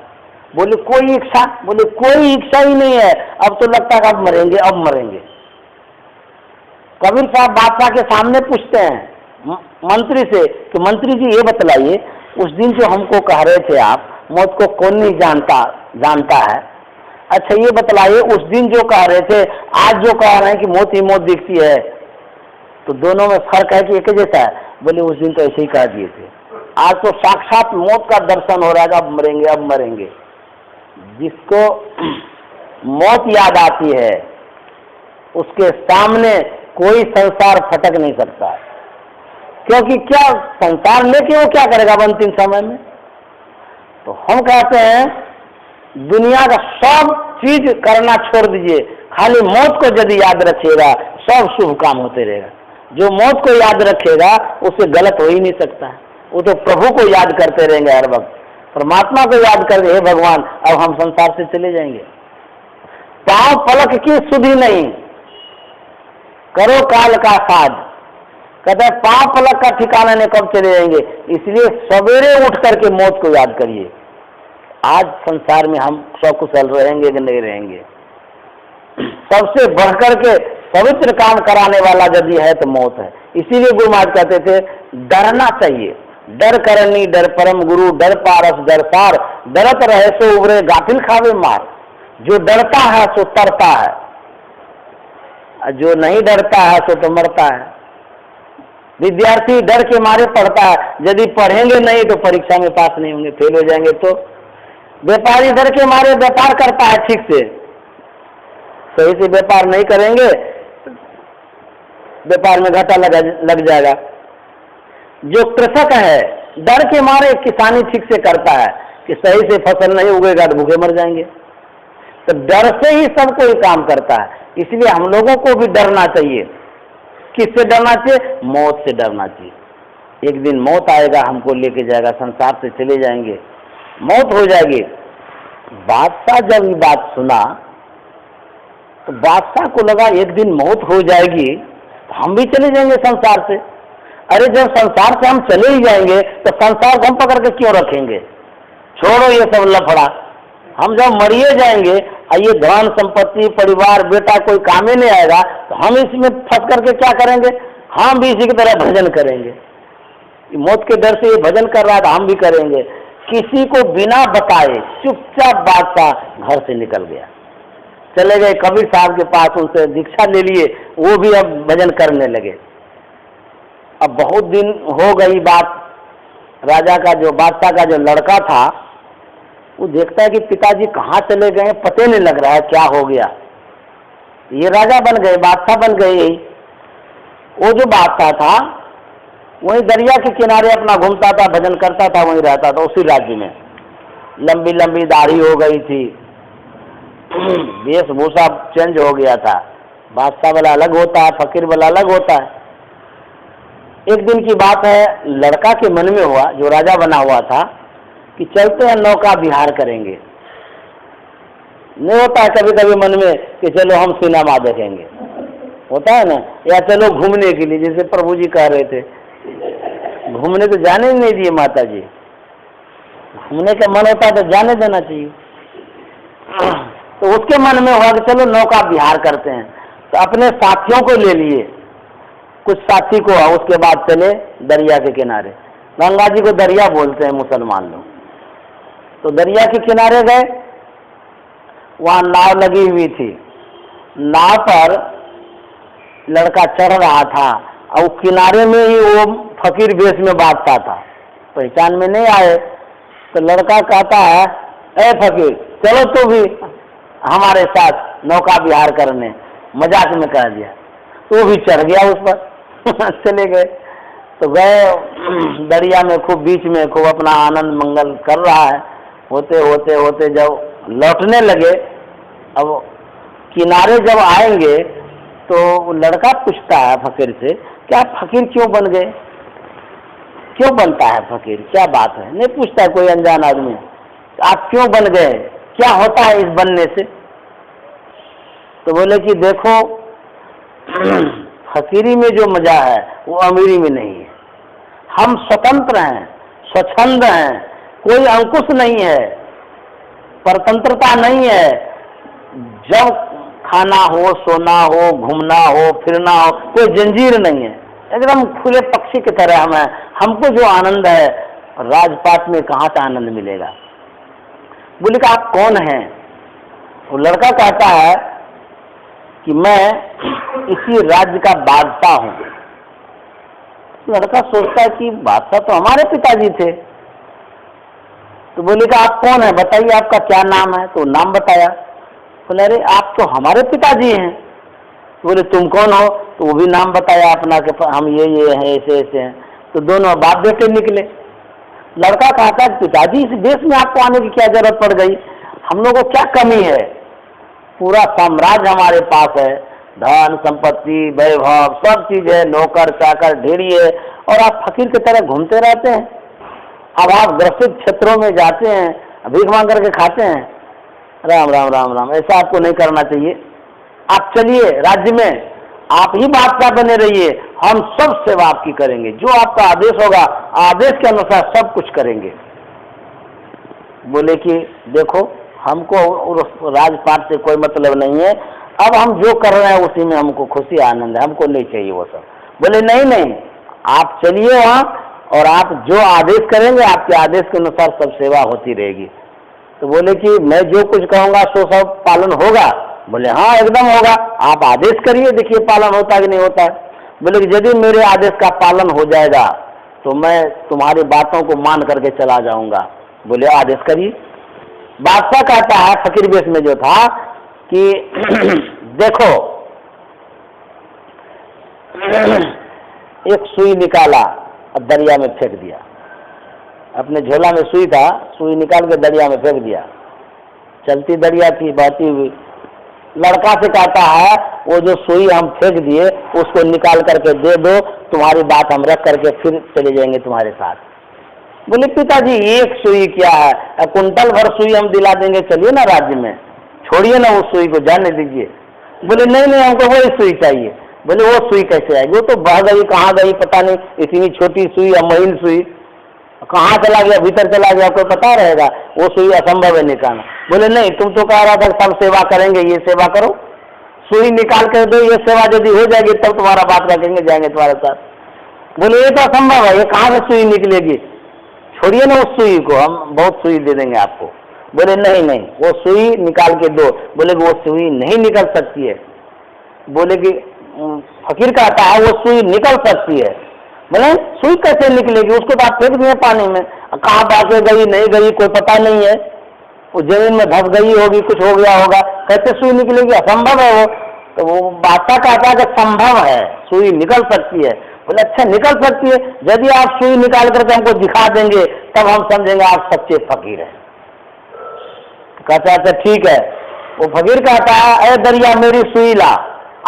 बोले कोई इच्छा, बोले कोई इच्छा ही नहीं है, अब तो लगता है अब मरेंगे, अब मरेंगे। कबीर साहब बादशाह के सामने पूछते हैं मंत्री से कि मंत्री जी ये बतलाइए, उस दिन जो हमको कह रहे थे आप मौत को कौन नहीं जानता है, अच्छा ये बतलाइए उस दिन जो कह रहे थे, आज जो कह रहे हैं कि मौत ही मौत दिखती है, तो दोनों में फर्क है कि एक जैसा है। बोले उस दिन तो ऐसे ही कह दिए थे, आज तो साक्षात मौत का दर्शन हो रहा है, अब मरेंगे अब मरेंगे। जिसको मौत याद आती है उसके सामने कोई संसार फटक नहीं सकता, क्योंकि क्या संसार लेके वो क्या करेगा अंतिम समय में। तो हम कहते हैं दुनिया का सब चीज करना छोड़ दीजिए, खाली मौत को यदि याद रखिएगा सब शुभ काम होते रहेगा। जो मौत को याद रखेगा उससे गलत हो ही नहीं सकता, वो तो प्रभु को याद करते रहेंगे हर वक्त, परमात्मा को याद करके हे भगवान अब हम संसार से चले जाएंगे। पांव पलक की सुधि नहीं, करो काल का साध। कहते हैं पांव पलक का ठिकाना नहीं, कब चले जाएंगे, इसलिए सवेरे उठ करके मौत को याद करिए। आज संसार में हम सकुशल रहेंगे कि नहीं रहेंगे। सबसे बढ़कर के पवित्र काम कराने वाला यदि है तो मौत है। इसीलिए गुरु महाराज कहते थे डरना चाहिए, डर करनी डर परम गुरु, डर पारस डर पार, डरत रहे सो उबरे गाफिल खावे मार। जो डरता है सो तरता है, जो नहीं डरता है सो तो मरता है। विद्यार्थी डर के मारे पढ़ता है, यदि पढ़ेंगे नहीं तो परीक्षा में पास नहीं होंगे, फेल हो जाएंगे। तो व्यापारी डर के मारे व्यापार करता है, ठीक से सही से व्यापार नहीं करेंगे व्यापार में घाटा लग जाएगा। जो कृषक है डर के मारे किसानी ठीक से करता है कि सही से फसल नहीं उगेगा तो भूखे मर जाएंगे। तो डर से ही सब कोई काम करता है, इसलिए हम लोगों को भी डरना चाहिए। किससे डरना चाहिए? मौत से डरना चाहिए। एक दिन मौत आएगा, हमको लेके जाएगा, संसार से चले जाएंगे, मौत हो जाएगी। बादशाह जब ये बात सुना तो बादशाह को लगा एक दिन मौत हो जाएगी तो हम भी चले जाएंगे संसार से। अरे जब संसार से हम चले ही जाएंगे तो संसार को हम पकड़ के क्यों रखेंगे, छोड़ो ये सब लफड़ा, हम जब मरिए जाएंगे, ये धन संपत्ति परिवार बेटा कोई काम ही नहीं आएगा, तो हम इसमें फंस करके क्या करेंगे, हम भी इसी की तरह भजन करेंगे। मौत के डर से ये भजन कर रहा था, हम भी करेंगे। किसी को बिना बताए चुपचाप बादशाह घर से निकल गया, चले गए कबीर साहब के पास, उनसे दीक्षा ले लिए, वो भी अब भजन करने लगे। अब बहुत दिन हो गई बात, राजा का जो बादशाह का जो लड़का था वो देखता है कि पिताजी कहाँ चले गए, पते नहीं लग रहा है क्या हो गया। ये राजा बन गए, बादशाह बन गए। वो जो बादशाह था वहीं दरिया के किनारे अपना घूमता था, भजन करता था, वहीं रहता था उसी राज्य में। लंबी लंबी दाढ़ी हो गई थी, वेशभूषा चेंज हो गया था, बादशाह वाला अलग होता है, फकीर वाला अलग होता है। एक दिन की बात है, लड़का के मन में हुआ, जो राजा बना हुआ था, कि चलते हैं नौका विहार करेंगे। नहीं होता है कभी कभी मन में कि चलो हम सिनेमा देखेंगे, होता है ना, या चलो घूमने के लिए, जैसे प्रभु जी कह रहे थे, घूमने तो जाने ही नहीं दिए माता जी, घूमने का मन होता है तो जाने देना चाहिए। तो उसके मन में हुआ कि चलो नौका विहार करते हैं, तो अपने साथियों को ले लिए, कुछ साथी को, उसके बाद चले दरिया के किनारे। गंगा जी को दरिया बोलते हैं मुसलमान लोग। तो दरिया के किनारे गए, वहां नाव लगी हुई थी, नाव पर लड़का चढ़ रहा था, और किनारे में ही वो फकीर वेश में बादशाह था, पहचान में नहीं आए। तो लड़का कहता है, ए फकीर चलो तू भी हमारे साथ नौका विहार करने, मजाक में कह दिया। तो भी चढ़ गया उस पर चले गए। तो गए दरिया में, खूब बीच में खूब अपना आनंद मंगल कर रहा है। होते होते होते जब लौटने लगे, अब किनारे जब आएंगे तो लड़का पूछता है फकीर से, क्या फकीर क्यों बन गए, क्यों बनता है फकीर, क्या बात है। नहीं पूछता है कोई अनजान आदमी, आप क्यों बन गए, क्या होता है इस बनने से। तो बोले कि देखो फकीरी में जो मजा है वो अमीरी में नहीं है, हम स्वतंत्र हैं, स्वच्छंद हैं, कोई अंकुश नहीं है, परतंत्रता नहीं है। जब खाना हो, सोना हो, घूमना हो, फिरना हो, कोई जंजीर नहीं है, एकदम खुले पक्षी की तरह हम हैं। हमको जो आनंद है राजपाट में कहाँ से आनंद मिलेगा। बोले कि आप कौन हैं। वो लड़का कहता है कि मैं इसी राज्य का बादशाह हूँ। लड़का सोचता है कि बादशाह तो हमारे पिताजी थे। तो बोले कि आप कौन है, बताइए आपका क्या नाम है। तो नाम बताया। बोले अरे आप तो हमारे पिताजी हैं। बोले तुम कौन हो। तो वो भी नाम बताया अपना कि हम ये हैं, ऐसे ऐसे हैं। तो दोनों बाप बेटे निकले। लड़का कहता है पिताजी इस देश में आपको आने की क्या जरूरत पड़ गई, हम लोगों को क्या कमी है, पूरा साम्राज्य हमारे पास है, धन संपत्ति वैभव सब चीज है, नौकर चाकर ढेरी है, और आप फकीर की तरह घूमते रहते हैं। अब आप ग्रसित क्षेत्रों में जाते हैं, भीख मांग करके खाते हैं। राम राम राम राम, ऐसा आपको नहीं करना चाहिए। आप चलिए राज्य में, आप ही बादशाह बने रहिए, हम सब सेवा आपकी करेंगे, जो आपका आदेश होगा आदेश के अनुसार सब कुछ करेंगे। बोले कि देखो हमको राजपाट से कोई मतलब नहीं है, अब हम जो कर रहे हैं उसी में हमको खुशी आनंद है, हमको नहीं चाहिए वो सब। बोले नहीं नहीं, आप चलिए वहाँ और आप जो आदेश करेंगे आपके आदेश के अनुसार सब सेवा होती रहेगी। तो बोले कि मैं जो कुछ कहूँगा सो सब पालन होगा। बोले हाँ एकदम होगा, आप आदेश करिए, देखिए पालन होता है कि नहीं होता है। बोले कि यदि मेरे आदेश का पालन हो जाएगा तो मैं तुम्हारी बातों को मान करके चला जाऊंगा। बोले आदेश करिए। बादशाह कहता है फकीर वेश में जो था कि देखो एक सुई निकाला और दरिया में फेंक दिया। अपने झोला में सुई था, सुई निकाल के दरिया में फेंक दिया। चलती दरिया थी बहती हुई। लड़का से कहता है वो जो सुई हम फेंक दिए उसको निकाल करके दे दो, तुम्हारी बात हम रख करके फिर चले जाएंगे तुम्हारे साथ। बोले पिताजी एक सुई क्या है, कुंटल भर सुई हम दिला देंगे, चलिए ना राज्य में, छोड़िए ना उस सुई को, जाने दीजिए। बोले नहीं नहीं हमको वही सुई चाहिए। बोले वो सुई कैसे आएगी, वो तो बह गई, कहाँ गई पता नहीं, इतनी छोटी सुई या महीन सुई कहाँ चला गया, भीतर चला गया, कोई पता रहेगा, वो सुई असंभव है निकालना। बोले नहीं तुम तो कह रहा था सब सेवा करेंगे, ये सेवा करो, सुई निकाल कर दो, ये सेवा यदि हो जाएगी तब तुम्हारा बात रखेंगे, जाएंगे तुम्हारे साथ। बोले ये तो असंभव है, ये कहाँ से सुई निकलेगी, छोड़िए ना उस सुई को, हम बहुत सुई दे देंगे आपको। बोले नहीं नहीं वो सुई निकाल के दो। बोले वो सुई नहीं निकल सकती है। बोले कि फकीर कहता है वो सुई निकल सकती है। बोले सुई कैसे निकलेगी, उसको तो आप फेंक दिए पानी में, कहाँ बाके गई नहीं गई कोई पता नहीं है, वो जमीन में धस गई होगी, कुछ हो गया होगा, कैसे सुई निकलेगी, असंभव है वो। तो वो बादशाह कहता है कि संभव है, सुई निकल सकती है। बोले अच्छा निकल सकती है, यदि आप सुई निकाल करके हमको दिखा देंगे तब हम समझेंगे आप सच्चे फकीर हैं। कहता अच्छा ठीक है। वो फकीर कहता है ए दरिया मेरी सुई ला,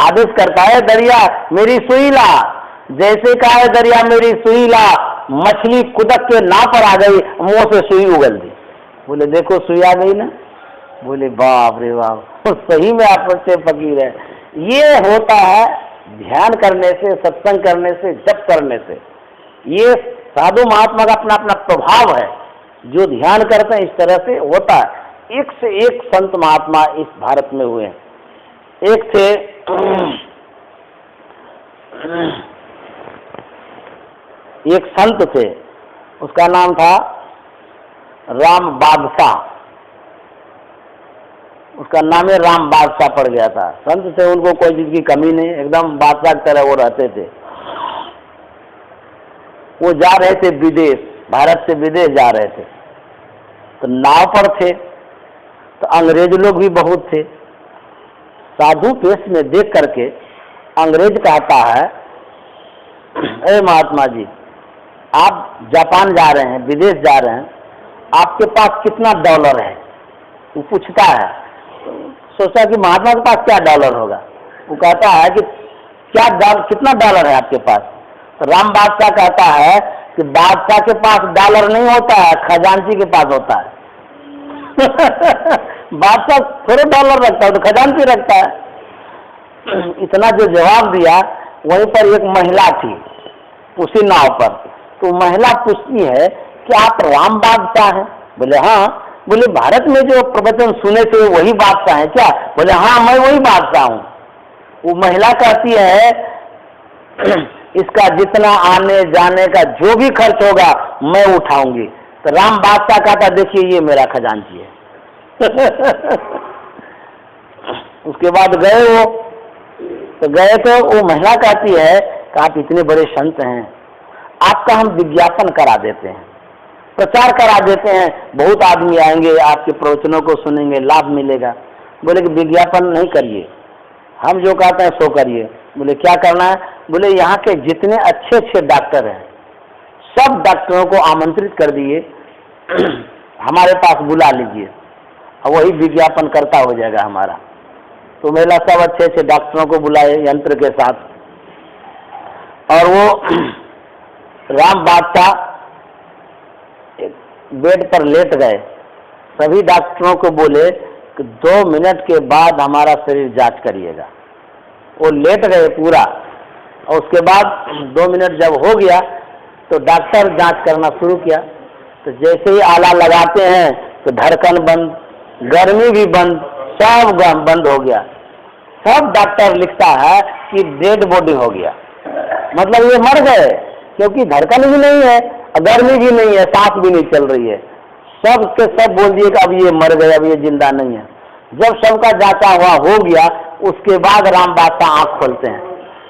आदेश करता है दरिया मेरी सुई ला। जैसे कहा है दरिया मेरी सुई ला, मछली कुदक के नाव पर आ गई, मुंह से सुई उगल दी। बोले देखो सुई आ गई ना। बोले बाप रे बाप, सही में आप सच्चे फकीर है। ये होता है ध्यान करने से, सत्संग करने से, जप करने से। ये साधु महात्मा का अपना अपना प्रभाव है, जो ध्यान करते हैं इस तरह से होता है। एक से एक संत महात्मा इस भारत में हुए हैं। एक थे एक संत थे, उसका नाम था राम बादशाह, उसका नाम है राम बादशाह पड़ गया था। संत थे, उनको कोई चीज की कमी नहीं, एकदम बादशाह की तरह वो रहते थे। वो जा रहे थे विदेश, भारत से विदेश जा रहे थे, तो नाव पर थे, तो अंग्रेज लोग भी बहुत थे। साधु वेश में देख करके अंग्रेज कहता है ए महात्मा जी आप जापान जा रहे हैं, विदेश जा रहे हैं, आपके पास कितना डॉलर है, वो पूछता है। सोचा कि महात्मा के पास क्या डॉलर होगा। वो कहता है कि कितना डॉलर है आपके पास। तो राम बादशाह कहता है कि बादशाह के पास डॉलर नहीं होता है, खजांची के पास होता है। बादशाह थोड़े डॉलर रखता है, तो खजांची रखता है। इतना जो जवाब दिया, वहीं पर एक महिला थी उसी नाव पर। तो महिला पूछती है कि आप राम बादशाह हैं? बोले हाँ। बोले भारत में जो प्रवचन सुने थे वही बादशाह हैं क्या? बोले हाँ मैं वही बादशाह हूँ। वो महिला कहती है इसका जितना आने जाने का जो भी खर्च होगा मैं उठाऊंगी। तो राम बादशाह कहता देखिए ये मेरा खजांची है। उसके बाद गए वो, तो गए तो वो महिला कहती है कि आप इतने बड़े संत हैं, आपका हम विज्ञापन करा देते हैं, प्रचार करा देते हैं, बहुत आदमी आएंगे आपके प्रवचनों को सुनेंगे, लाभ मिलेगा। बोले कि विज्ञापन नहीं करिए, हम जो कहते हैं सो करिए। बोले क्या करना है? बोले यहाँ के जितने अच्छे अच्छे डॉक्टर हैं सब डॉक्टरों को आमंत्रित कर दिए, हमारे पास बुला लीजिए, और वही विज्ञापन करता हो जाएगा हमारा। तो महिला सब अच्छे अच्छे डॉक्टरों को बुलाए यंत्र के साथ, और वो राम बादशाह बेड पर लेट गए। सभी डॉक्टरों को बोले कि 2 मिनट के बाद हमारा शरीर जांच करिएगा। वो लेट गए पूरा, और उसके बाद 2 मिनट जब हो गया तो डॉक्टर जांच करना शुरू किया। तो जैसे ही आला लगाते हैं तो धड़कन बंद, गर्मी भी बंद, सब बंद हो गया। सब डॉक्टर लिखता है कि डेड बॉडी हो गया, मतलब ये मर गए, क्योंकि धड़कन भी नहीं है, गर्मी भी नहीं है, सांस भी नहीं चल रही है। सब के सब बोल दिए कि अब ये मर गए, अब ये जिंदा नहीं है। जब सबका जांचा हुआ हो गया, उसके बाद राम बादशाह आँख खोलते हैं।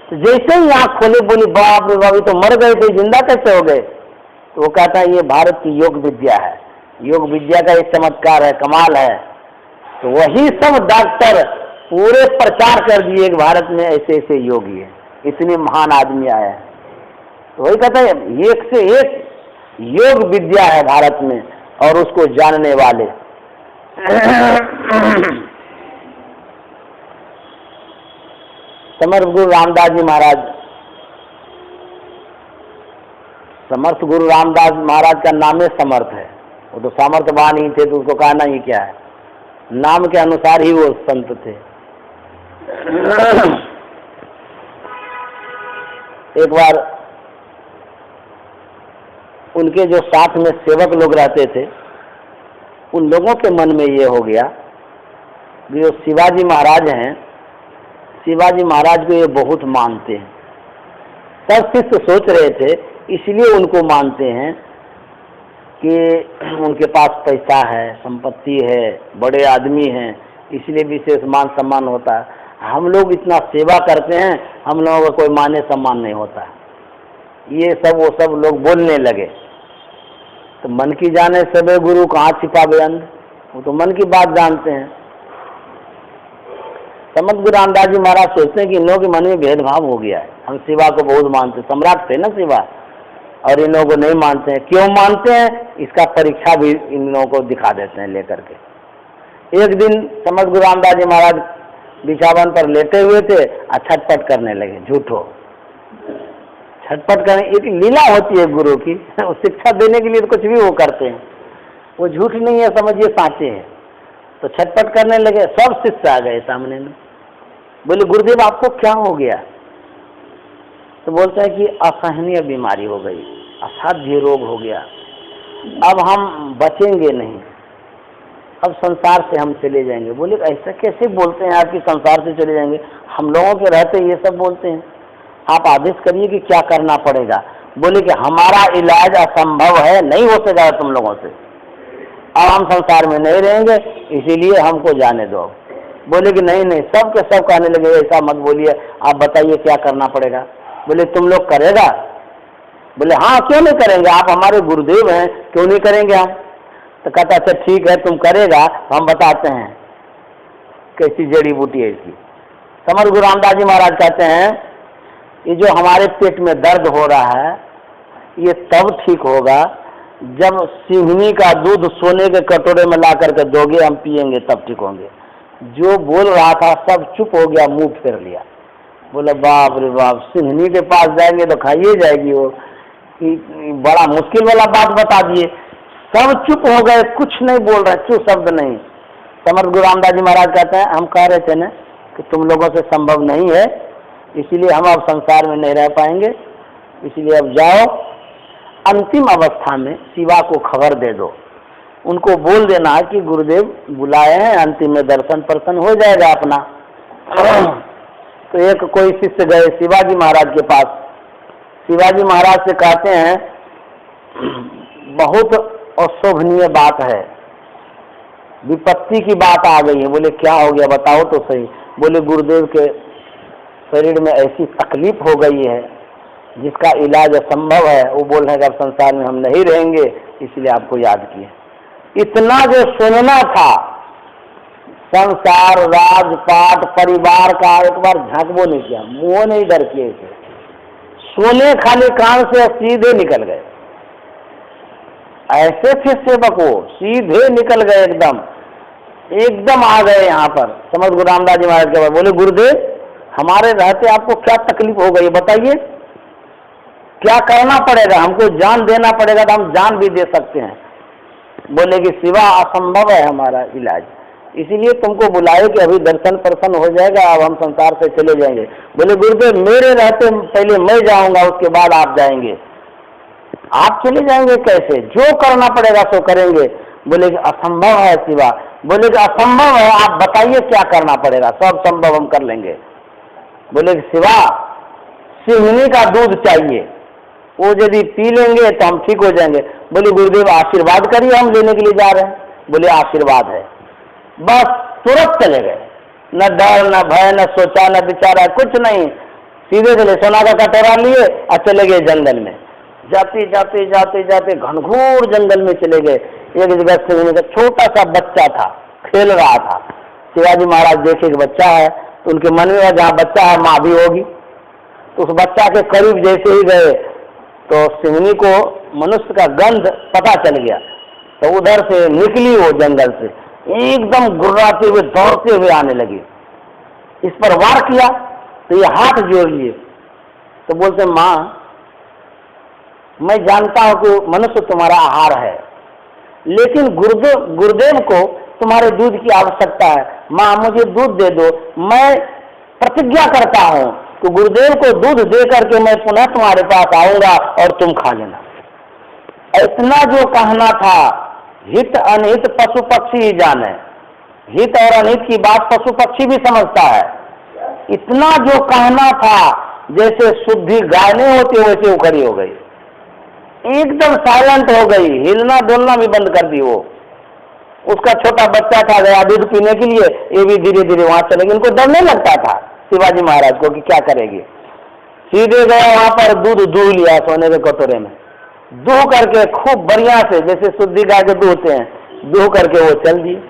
तो जैसे ही आँख खोले बोली बाप रे बाप तो मर गए थे, जिंदा कैसे हो गए? तो वो कहता है ये भारत की योग विद्या है, योग विद्या का एक चमत्कार है, कमाल है। तो वही सब डॉक्टर पूरे प्रचार कर दिए कि भारत में ऐसे ऐसे योगी है, इतने महान आदमी आए हैं। तो वही कहता है एक से एक योग विद्या है भारत में, और उसको जानने वाले। समर्थ गुरु रामदास जी महाराज समर्थ गुरु रामदास महाराज का नाम ही समर्थ है, वो तो सामर्थ्यवान ही थे, तो उसको कहना ही क्या है, नाम के अनुसार ही वो संत थे। एक बार उनके जो साथ में सेवक लोग रहते थे, उन लोगों के मन में ये हो गया कि जो शिवाजी महाराज हैं, शिवाजी महाराज को ये बहुत मानते हैं। सब शिष्य सोच रहे थे, इसलिए उनको मानते हैं कि उनके पास पैसा है, संपत्ति है, बड़े आदमी हैं, इसलिए विशेष मान सम्मान होता है। हम लोग इतना सेवा करते हैं, हम लोगों का कोई माने सम्मान नहीं होता। ये सब वो सब लोग बोलने लगे। तो मन की जाने सबे गुरु कहाँ छिपावे अंध, वो तो मन की बात जानते हैं। समर्थ गुरु रामदास जी महाराज सोचते हैं कि इन लोगों के मन में भेदभाव हो गया है, हम शिवा को बहुत मानते, सम्राट थे ना शिवा, और इन लोगों को नहीं मानते हैं। क्यों मानते हैं, इसका परीक्षा भी इन लोगों को दिखा देते हैं लेकर के। एक दिन समर्थ गुरु रामदास जी महाराज बिछावन पर लेटे हुए थे, छटपट करने लगे, झूठो छटपट करने। एक लीला होती है गुरु की, शिक्षा देने के लिए तो कुछ भी वो करते हैं, वो झूठ नहीं है, समझिए साँचे हैं। तो छटपट करने लगे, सब शिष्य आ गए सामने में, बोले गुरुदेव आपको क्या हो गया? तो बोलते हैं कि असहनीय बीमारी हो गई, असाध्य रोग हो गया, अब हम बचेंगे नहीं, अब संसार से हम चले जाएंगे। बोले ऐसा कैसे बोलते हैं आप कि संसार से चले जाएंगे, हम लोगों के रहते ये सब बोलते हैं, आप आदेश करिए कि क्या करना पड़ेगा। बोले कि हमारा इलाज असंभव है, नहीं हो सकेगा तुम लोगों से, अब हम संसार में नहीं रहेंगे, इसीलिए हमको जाने दो। बोले कि नहीं नहीं, सब के सब कहने लगे ऐसा मत बोलिए, आप बताइए क्या करना पड़ेगा। बोले तुम लोग करेगा? बोले हाँ क्यों नहीं करेंगे, आप हमारे गुरुदेव हैं, क्यों नहीं करेंगे हम। तो कहता अच्छा ठीक है तुम करेगा, हम बताते हैं कैसी जड़ी बूटी है इसकी। समर्थ गुरु रामदास जी महाराज कहते हैं ये जो हमारे पेट में दर्द हो रहा है, ये तब ठीक होगा जब सिंहनी का दूध सोने के कटोरे में ला करके दोगे, हम पिएंगे तब ठीक होंगे। जो बोल रहा था सब चुप हो गया, मुंह फेर लिया। बोले बाप रे बाप, सिंहनी के पास जाएंगे तो खाइए जाएगी वो, बड़ा मुश्किल वाला बात बता दिए। सब चुप हो गए, कुछ नहीं बोल रहे, चुप शब्द नहीं। समर्थ गुरु रामदास जी महाराज कहते हैं हम कह रहे थे ना कि तुम लोगों से संभव नहीं है, इसीलिए हम अब संसार में नहीं रह पाएंगे, इसीलिए अब जाओ, अंतिम अवस्था में शिवा को खबर दे दो, उनको बोल देना कि गुरुदेव बुलाए हैं, अंतिम में दर्शन पर्शन हो जाएगा अपना। तो एक कोई शिष्य गए शिवाजी महाराज के पास, शिवाजी महाराज से कहते हैं बहुत अशोभनीय बात है, विपत्ति की बात आ गई है। बोले क्या हो गया बताओ तो सही। बोले गुरुदेव के शरीर में ऐसी तकलीफ हो गई है जिसका इलाज असंभव है, वो बोल रहे हैं कि अब संसार में हम नहीं रहेंगे, इसलिए आपको याद किए। इतना जो सुनना था, संसार राजपाट परिवार का, एक बार झांकबो नहीं किया, मुंह नहीं डर किए थे, सोने खाली कान से सीधे निकल गए। ऐसे थे सेवक, वो सीधे निकल गए, एकदम आ गए यहाँ पर समर्थ गुरु रामदास जी महाराज के पास। बोले गुरुदेव हमारे रहते आपको क्या तकलीफ हो गई बताइए, क्या करना पड़ेगा, हमको जान देना पड़ेगा तो हम जान भी दे सकते हैं। बोले कि सिवा असंभव है हमारा इलाज, इसीलिए तुमको बुलाए कि अभी दर्शन पर्शन हो जाएगा, अब हम संसार से चले जाएंगे। बोले गुरुदेव मेरे रहते पहले मैं जाऊंगा, उसके बाद आप जाएंगे। आप चले जाएंगे कैसे, जो करना पड़ेगा सो करेंगे। बोले कि असंभव है शिवा। बोले कि असंभव है, आप बताइए क्या करना पड़ेगा, सब संभव हम कर लेंगे। बोले कि शिवा सिंहनी का दूध चाहिए, वो यदि पी लेंगे तो हम ठीक हो जाएंगे। बोले गुरुदेव आशीर्वाद करिए, हम लेने के लिए जा रहे हैं। बोले आशीर्वाद है। बस तुरंत चले गए, न डर न भय न सोचा न विचारा, कुछ नहीं, सीधे चले, सोना का कटोरा लिए और चले गए जंगल में। जाते जाते जाते जाते घनघोर जंगल में चले गए। एक जगह से छोटा सा बच्चा था, खेल रहा था। शिवाजी महाराज देखे कि बच्चा है, तो उनके मन में जहाँ बच्चा है माँ भी होगी। तो उस बच्चा के करीब जैसे ही गए तो सिंहनी को मनुष्य का गंध पता चल गया, तो उधर से निकली वो जंगल से, एकदम गुर्राते हुए दौड़ते हुए आने लगी। इस पर वार किया तो ये हाथ जोड़ लिए। तो बोलते माँ मैं जानता हूं कि मनुष्य तुम्हारा आहार है, लेकिन गुरुदेव को तुम्हारे दूध की आवश्यकता है। माँ मुझे दूध दे दो, मैं प्रतिज्ञा करता हूं कि गुरुदेव को दूध दे करके मैं पुनः तुम्हारे पास आऊंगा और तुम खा लेना। इतना जो कहना था, हित अनहित पशु पक्षी ही जाने, हित और अनहित की बात पशु पक्षी भी समझता है। इतना जो कहना था, जैसे शुद्धि गाय नहीं होती वैसे वो खड़ी हो गई, एकदम साइलेंट हो गई, हिलना डोलना भी बंद कर दी। वो उसका छोटा बच्चा था, गया दूध पीने के लिए, ये भी धीरे धीरे वहां चले गए। इनको डर नहीं लगता था शिवाजी महाराज को कि क्या करेगी। सीधे गया वहां पर, दूध दूह लिया सोने के कटोरे में, दूह करके खूब बढ़िया से, जैसे शुद्धि गाय के दूहते हैं, दूह करके वो चल दिए।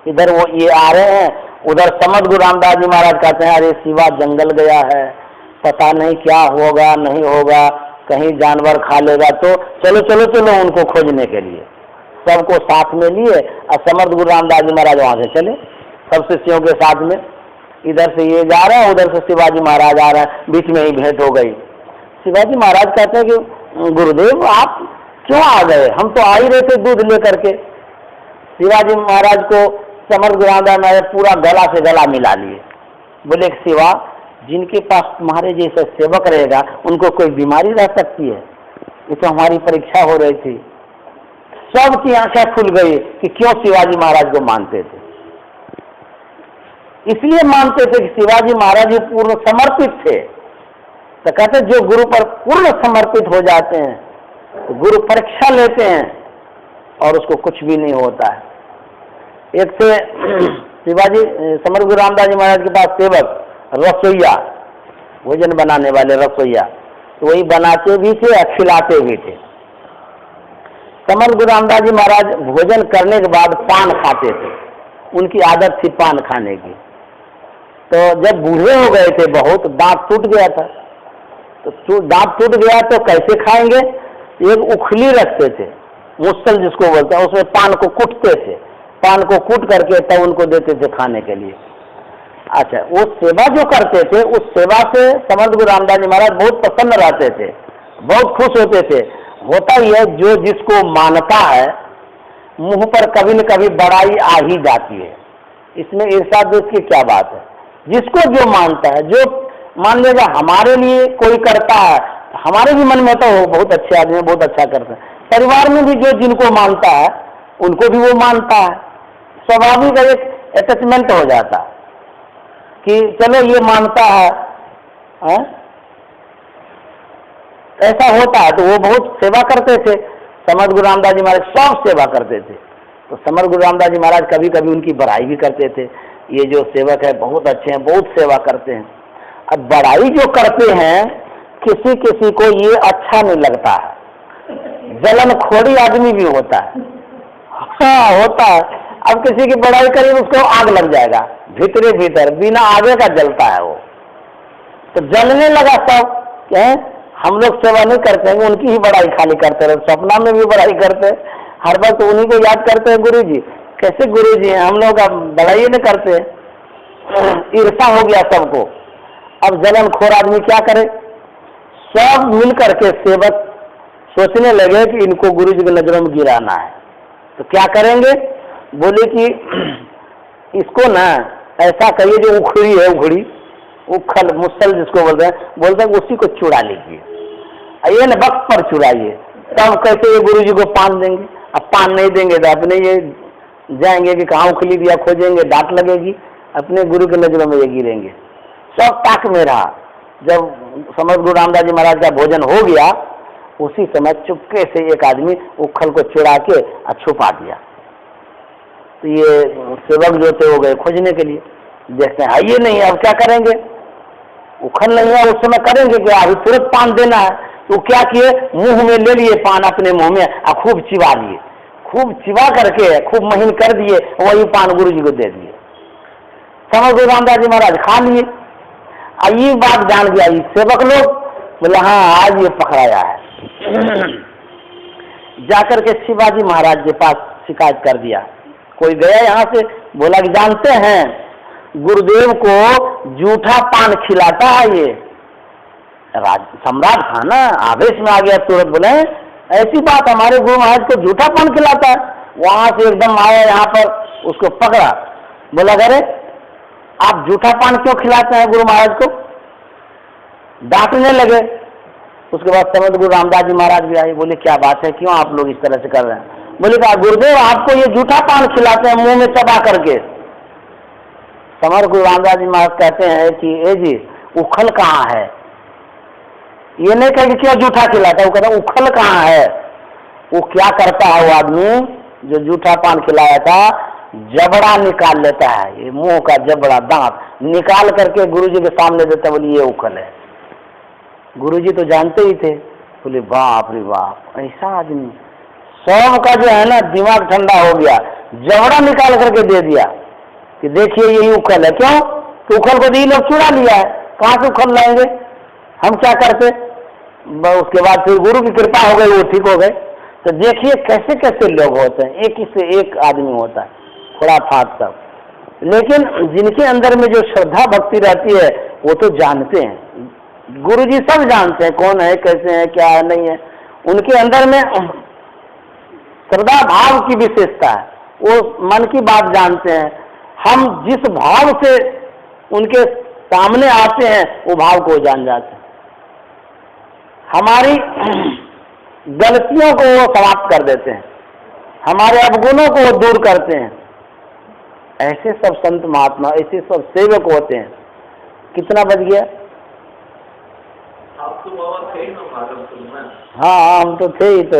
इधर वो ये आ रहे हैं, उधर समर्थ गुरु रामदास जी महाराज कहते हैं अरे शिवा जंगल गया है, पता नहीं क्या होगा नहीं होगा, कहीं जानवर खा लेगा, तो चलो चलो चलो उनको खोजने के लिए सबको साथ में लिए और समर्थ गुरु रामदास जी महाराज वहां से चले सब शिष्यों के साथ में। इधर से ये जा रहे हैं, उधर से शिवाजी महाराज आ रहे हैं, बीच में ही भेंट हो गई। शिवाजी महाराज कहते हैं कि गुरुदेव आप क्यों आ गए, हम तो आ ही रहे थे दूध लेकर के। शिवाजी महाराज को समर्थ गुरु रामदास महाराज पूरा गला से गला मिला लिए, बोले शिवा जिनके पास तुम्हारे जैसा सेवक रहेगा उनको कोई बीमारी रह सकती है, ये तो हमारी परीक्षा हो रही थी। सबकी आंखें खुल गई कि क्यों शिवाजी महाराज को मानते थे। इसलिए मानते थे कि शिवाजी महाराज पूर्ण समर्पित थे। तो कहते जो गुरु पर पूर्ण समर्पित हो जाते हैं तो गुरु परीक्षा लेते हैं और उसको कुछ भी नहीं होता है। एक से शिवाजी समर्थ गुरु रामदास जी महाराज के पास सेवक रसोईया, भोजन बनाने वाले रसोईया, तो वही बनाते भी थे और खिलाते भी थे। समर्थ गुरु रामदास जी महाराज भोजन करने के बाद पान खाते थे, उनकी आदत थी पान खाने की। तो जब बूढ़े हो गए थे बहुत, दांत टूट गया था, तो दांत टूट गया तो कैसे खाएंगे, एक उखली रखते थे, मुसल जिसको बोलते हैं, उसमें पान को कूटते थे, पान को कूट करके तब उनको देते थे खाने के लिए। अच्छा, वो सेवा जो करते थे उस सेवा से समर्थ गुरु रामदास जी महाराज बहुत प्रसन्न रहते थे, बहुत खुश होते थे। होता ही है जो जिसको मानता है मुंह पर कभी न कभी बड़ाई आ ही जाती है, इसमें ईर्ष्या द्वेष की क्या बात है। जिसको जो मानता है, जो मान लेगा हमारे लिए कोई करता है, हमारे भी मन में तो बहुत अच्छे आदमी बहुत अच्छा करते हैं, परिवार में भी जो जिनको मानता है उनको भी वो मानता है, स्वाभाविक एक अटैचमेंट हो जाता कि चलो ये मानता है, ऐसा होता है। तो वो बहुत सेवा करते थे, समर्थ गुरु रामदास जी महाराज सब सेवा करते थे। तो समर्थ गुरु रामदास जी महाराज कभी कभी उनकी बड़ाई भी करते थे, ये जो सेवक है बहुत अच्छे हैं, बहुत सेवा करते हैं। अब बड़ाई जो करते हैं किसी किसी को ये अच्छा नहीं लगता है, जलनखोरी आदमी भी होता है, हाँ होता है। अब किसी की बड़ाई करें उसको आग लग जाएगा, भीतरे भीतर बिना आगे का जलता है वो, तो जलने लगा सब। हम लोग सेवा नहीं करते हैं, उनकी ही बड़ाई खाली करते रहे, सपना में भी बड़ाई करते हैं, हर वक्त उन्हीं को याद करते हैं गुरु जी, कैसे गुरु जी हैं, हम लोग अब बड़ाई नहीं करते। ईर्षा हो गया सबको। अब जलनखोर आदमी क्या करे, सब मिल करके सेवक सोचने लगे कि इनको गुरु जी की नजरों में गिराना है, तो क्या करेंगे, बोले कि इसको ना ऐसा कहिए जो उखड़ी है, उखड़ी उखल मुसल जिसको बोलते हैं उसी को चुरा लीजिए, ये न वक्त पर चुराइए, तब कैसे ये गुरु जी को पान देंगे। अब पान नहीं देंगे तो अपने ये जाएंगे कि कहाँ उखली दिया खोजेंगे, डांट लगेगी, अपने गुरु की नजरों में ये गिरेंगे। सब ताक में रहा। जब समर्थ गुरु रामदास जी महाराज का भोजन हो गया, उसी समय चुपके से एक आदमी उखल को चुरा के छुपा दिया। तो ये सेवक जो थे हो गए खोजने के लिए, देखते हैं ये नहीं है, अब क्या करेंगे, उखल नहीं है, उस समय करेंगे क्या, अभी तुरंत पान देना है। तो क्या किए, मुंह में ले लिए पान, अपने मुंह में खूब चिबा लिए, खूब चिबा करके खूब महीन कर दिए, वही पान गुरु जी को दे दिए। समर्थ गुरु रामदास जी महाराज खा लिए। ये बात जान गया ये सेवक लोग, बोले हाँ आज ये पकड़ाया है। जाकर के शिवाजी महाराज के पास शिकायत कर दिया। कोई गया यहाँ से, बोला कि जानते हैं गुरुदेव को जूठा पान खिलाता है ये, सम्राट था ना, आवेश में आ गया तुरंत, बोले ऐसी बात, हमारे गुरु महाराज को झूठा पान खिलाता है। वहां से एकदम आया यहाँ पर, उसको पकड़ा, बोला अरे आप झूठा पान क्यों खिलाते हैं गुरु महाराज को, डांटने लगे। उसके बाद समझ गुरु रामदास जी महाराज भी आए, बोले क्या बात है, क्यों आप लोग इस तरह से कर रहे हैं। बोले कहा गुरुदेव आपको ये झूठा पान खिलाते हैं मुंह में चबा करके। समर गुरु रामदास जी महाराज कहते हैं कि ए जी उखल कहाँ है, ये नहीं कहे कि क्यों झूठा खिलाता है, वो कहता है उखल कहाँ है। वो क्या करता है वो आदमी जो झूठा पान खिलाया था, जबड़ा निकाल लेता है, ये मुंह का जबड़ा दांत निकाल करके गुरुजी के सामने देता है, बोले ये उखल है। गुरुजी तो जानते ही थे, बोले बाप रे बाप ऐसा आदमी। सबका जो है ना दिमाग ठंडा हो गया, जबड़ा निकाल करके दे दिया कि देखिए यही उखल है। क्यों कि उखल को ये लोग चुरा लिया है, कहाँ से उखल लाएंगे, हम क्या करते। उसके बाद फिर गुरु की कृपा हो गई, वो ठीक हो गए। तो देखिए कैसे कैसे लोग होते हैं, एक ही से एक आदमी होता है, थोड़ा फाट सब। लेकिन जिनके अंदर में जो श्रद्धा भक्ति रहती है वो तो जानते हैं, गुरुजी सब जानते हैं कौन है, कैसे है, क्या है, नहीं है। उनके अंदर में श्रद्धा भाव की विशेषता है, वो मन की बात जानते हैं। हम जिस भाव से उनके सामने आते हैं वो भाव को जान जाते हैं। हमारी गलतियों को वो समाप्त कर देते हैं, हमारे अवगुणों को वो दूर करते हैं। ऐसे सब संत महात्मा, ऐसे सब सेवक होते हैं। कितना बच गया? आप तो बाबा थे ना, हाँ हम तो थे ही तो